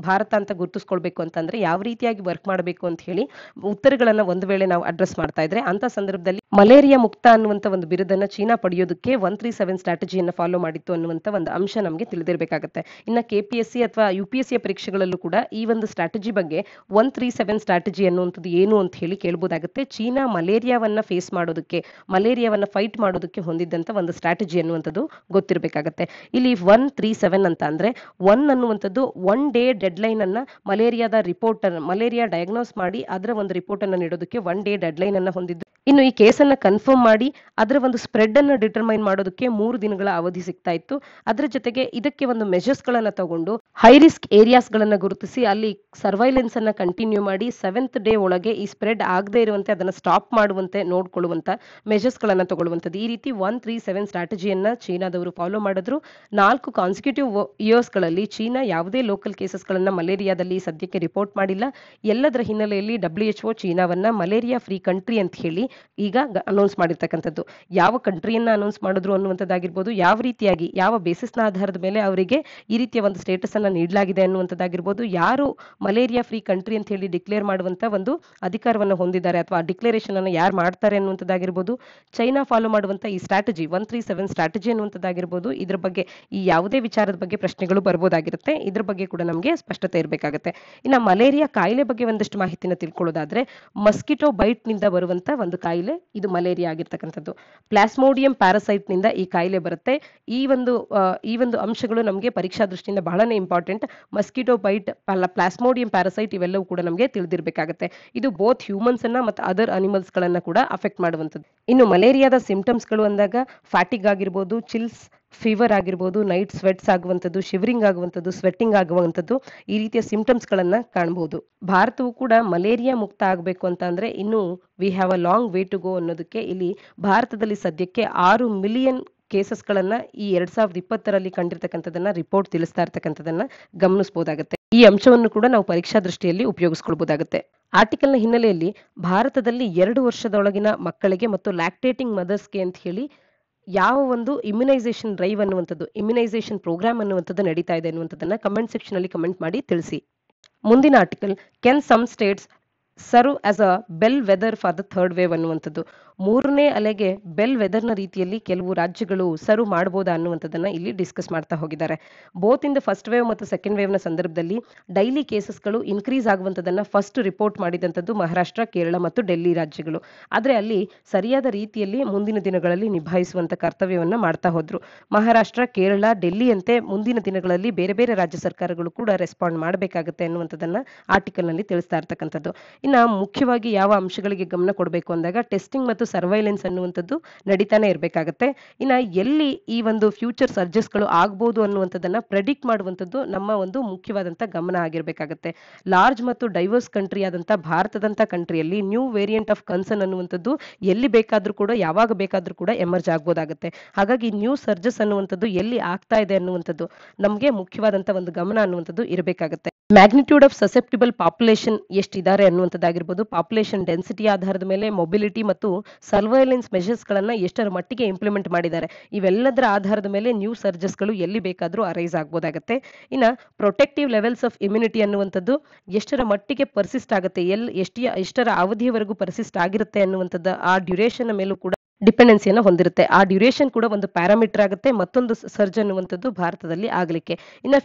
ಭಾರತ ಅಂತ ಗುರುತಿಸ್ಕೊಳ್ಬೇಕು ಅಂತಂದ್ರೆ ಯಾವ ರೀತಿಯಾಗಿ ವರ್ಕ್ ಮಾಡಬೇಕು ಅಂತ ಹೇಳಿ ಉತ್ತರಗಳನ್ನ ಒಂದು ವೇಳೆ ನಾವು ಅಡ್ರೆಸ್ ಮಾಡ್ತಾ ಇದ್ರೆ ಅಂತ ಸಂದರ್ಭದಲ್ಲಿ ಮಲೇರಿಯಾ ಮುಕ್ತ ಅನ್ನುವಂಥ ಒಂದು ಬಿರುದನ್ನ ಚೀನಾ ಪಡೆಯೋದಕ್ಕೆ 137 ಸ್ಟ್ರಾಟಜಿಯನ್ನ ಫಾಲೋ ಮಾಡಿತ್ತು ಅನ್ನುವಂಥ ಒಂದು ಅಂಶ ನಮಗೆ ತಿಳಿದಿರಬೇಕಾಗುತ್ತೆ. ಇನ್ನ KPSC ಅಥವಾ UPSC ಪರೀಕ್ಷೆಗಳಲ್ಲೂ ಕೂಡ ಈ ಒಂದು ಸ್ಟ್ರಾಟಜಿ ಬಗ್ಗೆ 137 ಸ್ಟ್ರಾಟಜಿ ಅನ್ನುವಂಥದ್ದು ಏನು ಅಂತ ಹೇಳಿ ಕೇಳಬಹುದಾಗುತ್ತೆ. ಚೀನಾ ಮಲೇರಿಯಾವನ್ನ ಫೇಸ್ ಮಾಡೋದಕ್ಕೆ, ಮಲೇರಿಯಾವನ್ನ ಫೈಟ್ ಮಾಡೋದಕ್ಕೆ ಹೊಂದಿದ್ದಂತ ಒಂದು ಸ್ಟ್ರಾಟಜಿ ಅನ್ನುವಂಥದ್ದು ಗೊತ್ತಿರಬೇಕಾಗತ್ತೆ. ಇಲ್ಲಿ 137 ಅಂತ ಅಂದ್ರೆ 1 ಅನ್ನುವಂಥದ್ದು 1 ಡೇ ಡೆಡ್ಲೈನ್ ಅನ್ನ ಮಲೇರಿಯಾದ ರಿಪೋರ್ಟ್ ಮಲೇರಿಯಾ ಡಯಾಗ್ನೋಸ್ ಮಾಡಿ ಅದರ ಒಂದು ರಿಪೋರ್ಟ್ ಅನ್ನ ನೀಡೋದಕ್ಕೆ 1 ಡೇ ಡೆಡ್ಲೈನ್ ಅನ್ನ ಹೊಂದಿದ್ದು. ಇನ್ನು ಈ ಕೇಸನ್ನ ಕನ್ಫರ್ಮ್ ಮಾಡಿ ಅದರ ಒಂದು ಸ್ಪ್ರೆಡ್ ಅನ್ನ ಡಿಟರ್ಮೈನ್ ಮಾಡೋದಕ್ಕೆ 3 ದಿನಗಳ ಅವಧಿ ಸಿಗ್ತಾ ಇತ್ತು. ಅದರ ಜೊತೆಗೆ ಇದಕ್ಕೆ ಒಂದು ಮೆಜರ್ಸ್ ಗಳನ್ನ ತಗೊಂಡು ಹೈ ರಿಸ್ಕ್ ಏರಿಯಾಸ್ ಗಳನ್ನ ಗುರುತಿಸಿ ಅಲ್ಲಿ ಸರ್ವೈಲೆನ್ಸ್ ಅನ್ನ ಕಂಟಿನ್ಯೂ ಮಾಡಿ 7th ಡೇ ಒಳಗೆ ಈ ಸ್ಪ್ರೆಡ್ ಆಗದೆ ಇರುವಂತೆ ಅದನ್ನ ಸ್ಟಾಪ್ ಮಾಡುವಂತೆ ನೋಡ್ಕೊಳ್ಳುವಂತ ಮೆಜರ್ಸ್ ಗಳನ್ನ ತಗೊಳ್ಳುವಂಥದ್ದು. ಈ ರೀತಿ 137 ಸ್ಟ್ರಾಟಜಿಯನ್ನ ಚೀನಾದವರು ಫಾಲೋ ಮಾಡಿದ್ರು. 4 ಕಾನ್ಸಿಕ್ಯೂಟಿವ್ ಇಯರ್ಸ್ ಗಳಲ್ಲಿ ಚೀನಾ ಯಾವುದೇ ಲೋಕಲ್ ಕೇಸಸ್ ಗಳನ್ನ ಮಲೇರಿಯಾದಲ್ಲಿ ಸದ್ಯಕ್ಕೆ ರಿಪೋರ್ಟ್ ಮಾಡಿಲ್ಲ. ಎಲ್ಲದರ ಹಿನ್ನೆಲೆಯಲ್ಲಿ WHO ಚೀನಾವನ್ನ ಮಲೇರಿಯಾ ಫ್ರೀ ಕಂಟ್ರಿ ಅಂತ ಹೇಳಿ ಈಗ ಅನೌನ್ಸ್ ಮಾಡಿರ್ತಕ್ಕಂಥದ್ದು. ಯಾವ ಕಂಟ್ರಿಯನ್ನ ಅನೌನ್ಸ್ ಮಾಡಿದ್ರು ಅನ್ನುವಂಥದ್ದಾಗಿರ್ಬೋದು, ಯಾವ ರೀತಿಯಾಗಿ ಯಾವ ಬೇಸಿಸ್ನ ಆಧಾರದ ಮೇಲೆ ಅವರಿಗೆ ಈ ರೀತಿಯ ಒಂದು ಸ್ಟೇಟಸ್ ಅನ್ನ ನೀಡಲಾಗಿದೆ ಅನ್ನುವಂಥದ್ದಾಗಿರ್ಬೋದು, ಯಾರು ಮಲೇರಿಯಾ ಫ್ರೀ ಕಂಟ್ರಿ ಅಂತ ಹೇಳಿ ಡಿಕ್ಲೇರ್ ಮಾಡುವಂತ ಒಂದು ಅಧಿಕಾರವನ್ನು ಹೊಂದಿದ್ದಾರೆ ಅಥವಾ ಡಿಕ್ಲರೇಷನ್ ಅನ್ನು ಯಾರು ಮಾಡ್ತಾರೆ ಅನ್ನುವಂಥದ್ದಾಗಿರ್ಬೋದು, ಚೈನಾ ಫಾಲೋ ಮಾಡುವಂತ ಈ ಸ್ಟ್ರಾಟಜಿ 137 ಸ್ಟ್ರಾಟಜಿ ಅನ್ನುವಂಥದ್ದಾಗಿರ್ಬೋದು, ಇದ್ರ ಬಗ್ಗೆ ಈ ಯಾವುದೇ ವಿಚಾರದ ಬಗ್ಗೆ ಪ್ರಶ್ನೆಗಳು ಬರ್ಬೋದಾಗಿರುತ್ತೆ. ಇದ್ರ ಬಗ್ಗೆ ಕೂಡ ನಮಗೆ ಸ್ಪಷ್ಟತೆ ಇರಬೇಕಾಗುತ್ತೆ. ಇನ್ನು ಮಲೇರಿಯಾ ಕಾಯಿಲೆ ಬಗ್ಗೆ ಒಂದಷ್ಟು ಮಾಹಿತಿನ ತಿಳ್ಕೊಳ್ಳೋದಾದ್ರೆ ಮಸ್ಕಿಟೋ ಬೈಟ್ ನಿಂದ ಬರುವಂತ ಒಂದು ಕಾಯಿಲೆ ಇದು ಮಲೇರಿಯಾ ಆಗಿರ್ತಕ್ಕಂಥದ್ದು. ಪ್ಲಾಸ್ಮೋಡಿಯಂ ಪ್ಯಾರಾಸೈಟ್ ನಿಂದ ಈ ಕಾಯಿಲೆ ಬರುತ್ತೆ. ಈ ಒಂದು ಅಂಶಗಳು ನಮಗೆ ಪರೀಕ್ಷಾ ದೃಷ್ಟಿಯಿಂದ ಬಹಳನೇ important. Mosquito bite, plasmodium parasite ಇವೆಲ್ಲವೂ ಕೂಡ ನಮಗೆ ತಿಳಿದಿರಬೇಕಾಗುತ್ತೆ. ಇದು ಬೋತ್ ಹ್ಯೂಮನ್ಸ್ ಅನ್ನ ಮತ್ತು ಅದರ್ ಅನಿಮಲ್ಸ್ ಗಳನ್ನ ಕೂಡ ಅಫೆಕ್ಟ್ ಮಾಡುವಂಥದ್ದು. ಇನ್ನು ಮಲೇರಿಯಾದ ಸಿಂಪ್ಟಮ್ಸ್ ಗಳು ಅಂದಾಗ ಫ್ಯಾಟಿಗ್ ಆಗಿರ್ಬೋದು, ಚಿಲ್ಸ್, ಫೀವರ್ ಆಗಿರ್ಬೋದು, ನೈಟ್ ಸ್ವೆಟ್ಸ್ ಆಗುವಂಥದ್ದು, ಶಿವರಿಂಗ್ ಆಗುವಂಥದ್ದು, ಸ್ವೆಟ್ಟಿಂಗ್ ಆಗುವಂಥದ್ದು, ಈ ರೀತಿಯ ಸಿಂಪ್ಟಮ್ಸ್ ಗಳನ್ನ ಕಾಣಬಹುದು. ಭಾರತವು ಕೂಡ ಮಲೇರಿಯಾ ಮುಕ್ತ ಆಗಬೇಕು ಅಂತ ಅಂದ್ರೆ ಇನ್ನು we have a long way to go ಅನ್ನೋದಕ್ಕೆ ಇಲ್ಲಿ ಭಾರತದಲ್ಲಿ ಸದ್ಯಕ್ಕೆ 6 ಮಿಲಿಯನ್ ಕೇಸಸ್ಗಳನ್ನ ಈ 2020ರಲ್ಲಿ ಕಂಡಿರ್ತಕ್ಕಂಥದನ್ನ ರಿಪೋರ್ಟ್ ತಿಳಿಸ್ತಾ ಇರ್ತಕ್ಕಂಥದನ್ನ ಗಮನಿಸಬಹುದಾಗುತ್ತೆ. ಈ ಅಂಶವನ್ನು ಕೂಡ ನಾವು ಪರೀಕ್ಷಾ ದೃಷ್ಟಿಯಲ್ಲಿ ಉಪಯೋಗಿಸ್ಕೊಳ್ಬಹುದಾಗುತ್ತೆ. ಆರ್ಟಿಕಲ್ನ ಹಿನ್ನೆಲೆಯಲ್ಲಿ ಭಾರತದಲ್ಲಿ 2 ವರ್ಷದೊಳಗಿನ ಮಕ್ಕಳಿಗೆ ಮತ್ತು ಲ್ಯಾಕ್ಟೇಟಿಂಗ್ ಮದರ್ಸ್ಗೆ ಅಂತ ಹೇಳಿ ಯಾವ ಒಂದು ಇಮ್ಯುನೈಸೇಷನ್ ಡ್ರೈವ್ ಅನ್ನುವಂಥದ್ದು, ಇಮ್ಯುನೈಸೇಷನ್ ಪ್ರೋಗ್ರಾಮ್ ಅನ್ನುವಂಥದ್ದು ನಡೀತಾ ಇದೆ ಅನ್ನುವಂಥದ್ದನ್ನ ಕಮೆಂಟ್ ಸೆಕ್ಷನ್ ಅಲ್ಲಿ ಕಮೆಂಟ್ ಮಾಡಿ ತಿಳಿಸಿ. ಮುಂದಿನ article, can some states serve as a bellwether for the third wave ಅನ್ನುವಂಥದ್ದು. 3ನೇ ಅಲೆಗೆ ಬೆಲ್ ವೆದರ್ನ ರೀತಿಯಲ್ಲಿ ಕೆಲವು ರಾಜ್ಯಗಳು ಸರ್ವ್ ಮಾಡಬಹುದಾ ಅನ್ನುವಂಥದ್ದನ್ನ ಇಲ್ಲಿ ಡಿಸ್ಕಸ್ ಮಾಡ್ತಾ ಹೋಗಿದ್ದಾರೆ. Both in the first wave ಮತ್ತು ಸೆಕೆಂಡ್ ವೇವ್ನ ಸಂದರ್ಭದಲ್ಲಿ ಡೈಲಿ ಕೇಸಸ್ಗಳು ಇನ್ಕ್ರೀಸ್ ಆಗುವಂಥದ್ದನ್ನ ಫಸ್ಟ್ ರಿಪೋರ್ಟ್ ಮಾಡಿದಂಥದ್ದು ಮಹಾರಾಷ್ಟ್ರ, ಕೇರಳ ಮತ್ತು ಡೆಲ್ಲಿ ರಾಜ್ಯಗಳು. ಆದರೆ ಅಲ್ಲಿ ಸರಿಯಾದ ರೀತಿಯಲ್ಲಿ ಮುಂದಿನ ದಿನಗಳಲ್ಲಿ ನಿಭಾಯಿಸುವಂತ ಕರ್ತವ್ಯವನ್ನ ಮಾಡ್ತಾ ಹೋದ್ರು. ಮಹಾರಾಷ್ಟ್ರ, ಕೇರಳ, ಡೆಲ್ಲಿಯಂತೆ ಮುಂದಿನ ದಿನಗಳಲ್ಲಿ ಬೇರೆ ಬೇರೆ ರಾಜ್ಯ ಸರ್ಕಾರಗಳು ಕೂಡ ರೆಸ್ಪಾಂಡ್ ಮಾಡಬೇಕಾಗುತ್ತೆ ಅನ್ನುವಂಥದ್ದನ್ನ ಆರ್ಟಿಕಲ್ ನಲ್ಲಿ ತಿಳಿಸ್ತಾ ಇರ್ತಕ್ಕಂಥದ್ದು. ಇನ್ನ ಮುಖ್ಯವಾಗಿ ಯಾವ ಅಂಶಗಳಿಗೆ ಗಮನ ಕೊಡಬೇಕು ಅಂದಾಗ ಟೆಸ್ಟಿಂಗ್ ಮತ್ತು ಸರ್ವೈಲೆನ್ಸ್ ಅನ್ನುವಂಥದ್ದು ನಡೀತಾನೆ ಇರಬೇಕಾಗತ್ತೆ. ಇನ್ನ ಎಲ್ಲಿ ಈ ಒಂದು ಫ್ಯೂಚರ್ ಸರ್ಜಸ್ಗಳು ಆಗ್ಬೋದು ಅನ್ನುವಂಥದ್ದನ್ನ ಪ್ರೆಡಿಕ್ಟ್ ಮಾಡುವಂಥದ್ದು ನಮ್ಮ ಒಂದು ಮುಖ್ಯವಾದಂತ ಗಮನ ಆಗಿರ್ಬೇಕಾಗತ್ತೆ. ಲಾರ್ಜ್ ಮತ್ತು ಡೈವರ್ಸ್ ಕಂಟ್ರಿ ಆದಂತ ಭಾರತದಂತ ಕಂಟ್ರಿಯಲ್ಲಿ ನ್ಯೂ ವೇರಿಯಂಟ್ ಆಫ್ ಕನ್ಸರ್ನ್ ಅನ್ನುವಂಥದ್ದು ಎಲ್ಲಿ ಬೇಕಾದ್ರೂ ಕೂಡ ಯಾವಾಗ ಬೇಕಾದ್ರೂ ಕೂಡ ಎಮರ್ಜ್ ಆಗ್ಬೋದಾಗುತ್ತೆ. ಹಾಗಾಗಿ ನ್ಯೂ ಸರ್ಜಸ್ ಅನ್ನುವಂಥದ್ದು ಎಲ್ಲಿ ಆಗ್ತಾ ಇದೆ ಅನ್ನುವಂಥದ್ದು ನಮಗೆ ಮುಖ್ಯವಾದಂತ ಒಂದು ಗಮನ ಅನ್ನುವಂಥದ್ದು ಇರಬೇಕಾಗುತ್ತೆ. ಮ್ಯಾಗ್ನಿಟ್ಯೂಡ್ ಆಫ್ ಸಸೆಪ್ಟಿಬಲ್ ಪಾಪ್ಯುಲೇಷನ್ ಎಷ್ಟಿದ್ದಾರೆ ಅನ್ನುವಂಥದ್ದಾಗಿರ್ಬೋದು, ಪಾಪ್ಯುಲೇಷನ್ ಡೆನ್ಸಿಟಿ ಆಧಾರದ ಮೇಲೆ ಮೊಬಿಲಿಟಿ ಮತ್ತು ಸರ್ವೈಲೆನ್ಸ್ ಮೆಷರ್ಸ್ ಗಳನ್ನ ಎಷ್ಟರ ಮಟ್ಟಿಗೆ ಇಂಪ್ಲಿಮೆಂಟ್ ಮಾಡಿದ್ದಾರೆ, ಇವೆಲ್ಲದರ ಆಧಾರದ ಮೇಲೆ ನ್ಯೂ ಸರ್ಜಸ್ಗಳು ಎಲ್ಲಿ ಬೇಕಾದ್ರೂ ಅರೈಸ್ ಆಗ್ಬೋದಾಗುತ್ತೆ. ಇನ್ನ ಪ್ರೊಟೆಕ್ಟಿವ್ ಲೆವೆಲ್ಸ್ ಆಫ್ ಇಮ್ಯುನಿಟಿ ಅನ್ನುವಂಥದ್ದು ಎಷ್ಟರ ಮಟ್ಟಿಗೆ ಪರ್ಸಿಸ್ಟ್ ಆಗುತ್ತೆ, ಎಷ್ಟರ ಅವಧಿಯವರೆಗೂ ಪರ್ಸಿಸ್ಟ್ ಆಗಿರುತ್ತೆ ಅನ್ನುವಂಥದ್ದು ಆ ಡ್ಯೂರೇಷನ್ ಮೇಲೂ ಕೂಡ ಡಿಪೆಂಡೆನ್ಸಿಯನ್ನು ಹೊಂದಿರುತ್ತೆ. ಆ ಡ್ಯೂರೇಷನ್ ಕೂಡ ಒಂದು ಪ್ಯಾರಾಮೀಟರ್ ಆಗುತ್ತೆ. ಮತ್ತೊಂದು ಸರ್ಜ್ ಅನ್ನುವಂಥದ್ದು ಭಾರತದಲ್ಲಿ ಆಗಲಿಕ್ಕೆ. ಇನ್ನು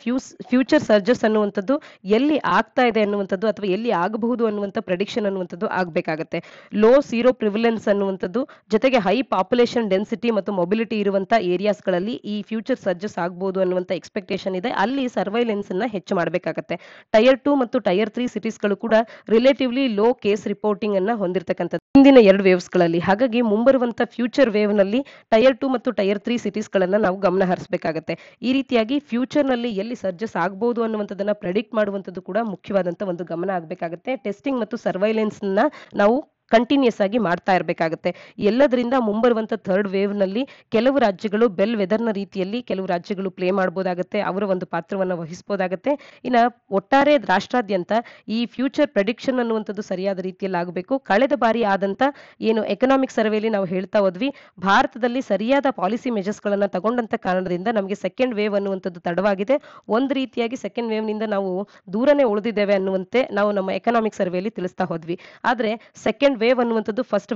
ಫ್ಯೂಚರ್ ಸರ್ಜಸ್ ಅನ್ನುವಂಥದ್ದು ಎಲ್ಲಿ ಆಗ್ತಾ ಇದೆ ಅನ್ನುವಂಥದ್ದು ಅಥವಾ ಎಲ್ಲಿ ಆಗಬಹುದು ಅನ್ನುವಂಥ ಪ್ರೆಡಿಕ್ಷನ್ ಅನ್ನುವಂಥದ್ದು ಆಗಬೇಕಾಗತ್ತೆ. ಲೋ ಸೀರೋ ಪ್ರಿವಿಲೆನ್ಸ್ ಅನ್ನುವಂಥದ್ದು ಜೊತೆಗೆ ಹೈ ಪಾಪ್ಯುಲೇಷನ್ ಡೆನ್ಸಿಟಿ ಮತ್ತು ಮೊಬಿಲಿಟಿ ಇರುವಂಥ ಏರಿಯಾಸ್ಗಳಲ್ಲಿ ಈ ಫ್ಯೂಚರ್ ಸರ್ಜಸ್ ಆಗ್ಬೋದು ಅನ್ನುವಂಥ ಎಕ್ಸ್ಪೆಕ್ಟೇಷನ್ ಇದೆ. ಅಲ್ಲಿ ಸರ್ವೈಲೆನ್ಸ್ ಅನ್ನ ಹೆಚ್ಚು ಮಾಡಬೇಕಾಗತ್ತೆ. ಟೈರ್ 2 ಮತ್ತು ಟೈರ್ 3 ಸಿಟೀಸ್ಗಳು ಕೂಡ ರಿಲೇಟಿವ್ಲಿ ಲೋ ಕೇಸ್ ರಿಪೋರ್ಟಿಂಗ್ ಅನ್ನ ಹೊಂದಿರತಕ್ಕಂಥದ್ದು ಹಿಂದಿನ 2 ವೇವ್ಸ್ಗಳಲ್ಲಿ. ಹಾಗಾಗಿ ಮುಂಬರುವಂತ ಫ್ಯೂಚರ್ ವೇವ್ ನಲ್ಲಿ ಟೈರ್ 2 ಮತ್ತು ಟೈರ್ 3 ಸಿಟೀಸ್ ಗಳನ್ನ ನಾವು ಗಮನ ಹರಿಸಬೇಕಾಗತ್ತೆ. ಈ ರೀತಿಯಾಗಿ ಫ್ಯೂಚರ್ ನಲ್ಲಿ ಎಲ್ಲಿ ಸರ್ಜಸ್ ಆಗಬಹುದು ಅನ್ನುವಂಥದ್ದನ್ನ ಪ್ರೆಡಿಕ್ಟ್ ಮಾಡುವಂಥದ್ದು ಕೂಡ ಮುಖ್ಯವಾದಂತ ಒಂದು ಗಮನ ಆಗಬೇಕಾಗತ್ತೆ. ಟೆಸ್ಟಿಂಗ್ ಮತ್ತು ಸರ್ವೈಲೆನ್ಸ್ ನಾವು ಕಂಟಿನ್ಯೂಸ್ ಆಗಿ ಮಾಡ್ತಾ ಇರಬೇಕಾಗುತ್ತೆ. ಎಲ್ಲದರಿಂದ ಮುಂಬರುವಂತ ಥರ್ಡ್ ವೇವ್ ನಲ್ಲಿ ಕೆಲವು ರಾಜ್ಯಗಳು ಬೆಲ್ ವೆದರ್ನ ರೀತಿಯಲ್ಲಿ ಕೆಲವು ರಾಜ್ಯಗಳು ಪ್ಲೇ ಮಾಡಬಹುದಾಗುತ್ತೆ, ಅವರ ಒಂದು ಪಾತ್ರವನ್ನು ವಹಿಸಬಹುದಾಗುತ್ತೆ. ಇನ್ನ ಒಟ್ಟಾರೆ ರಾಷ್ಟ್ರಾದ್ಯಂತ ಈ ಫ್ಯೂಚರ್ ಪ್ರೆಡಿಕ್ಷನ್ ಅನ್ನುವಂಥದ್ದು ಸರಿಯಾದ ರೀತಿಯಲ್ಲಿ ಆಗಬೇಕು. ಕಳೆದ ಬಾರಿ ಆದಂತ ಏನು ಎಕನಾಮಿಕ್ ಸರ್ವೆಯಲ್ಲಿ ನಾವು ಹೇಳ್ತಾ ಹೋದ್ವಿ, ಭಾರತದಲ್ಲಿ ಸರಿಯಾದ ಪಾಲಿಸಿ ಮೆಜರ್ಸ್ ಗಳನ್ನ ತಗೊಂಡಂತ ಕಾರಣದಿಂದ ನಮಗೆ ಸೆಕೆಂಡ್ ವೇವ್ ಅನ್ನುವಂಥದ್ದು ತಡವಾಗಿದೆ. ಒಂದು ರೀತಿಯಾಗಿ ಸೆಕೆಂಡ್ ವೇವ್ ನಿಂದ ನಾವು ದೂರನೇ ಉಳಿದಿದ್ದೇವೆ ಅನ್ನುವಂತೆ ನಾವು ನಮ್ಮ ಎಕನಾಮಿಕ್ ಸರ್ವೆಯಲ್ಲಿ ತಿಳಿಸ್ತಾ ಹೋದ್ವಿ. ಆದ್ರೆ ಸೆಕೆಂಡ್ ವೇವ್ ಅನ್ನುವಂಥದ್ದು ಫಸ್ಟ್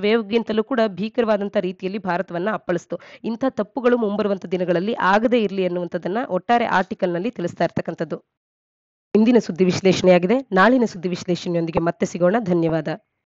ವೇವ್ ಗಿಂತಲೂ ಕೂಡ ಭೀಕರವಾದಂತಹ ರೀತಿಯಲ್ಲಿ ಭಾರತವನ್ನ ಅಪ್ಪಳಿಸ್ತು. ಇಂಥ ತಪ್ಪುಗಳು ಮುಂಬರುವಂತ ದಿನಗಳಲ್ಲಿ ಆಗದೇ ಇರಲಿ ಅನ್ನುವಂಥದ್ದನ್ನ ಒಟ್ಟಾರೆ ಆರ್ಟಿಕಲ್ ನಲ್ಲಿ ತಿಳಿಸ್ತಾ ಇರ್ತಕ್ಕಂಥದ್ದು. ಇಂದಿನ ಸುದ್ದಿ ವಿಶ್ಲೇಷಣೆಯಾಗಿದೆ. ನಾಳಿನ ಸುದ್ದಿ ವಿಶ್ಲೇಷಣೆಯೊಂದಿಗೆ ಮತ್ತೆ ಸಿಗೋಣ. ಧನ್ಯವಾದ.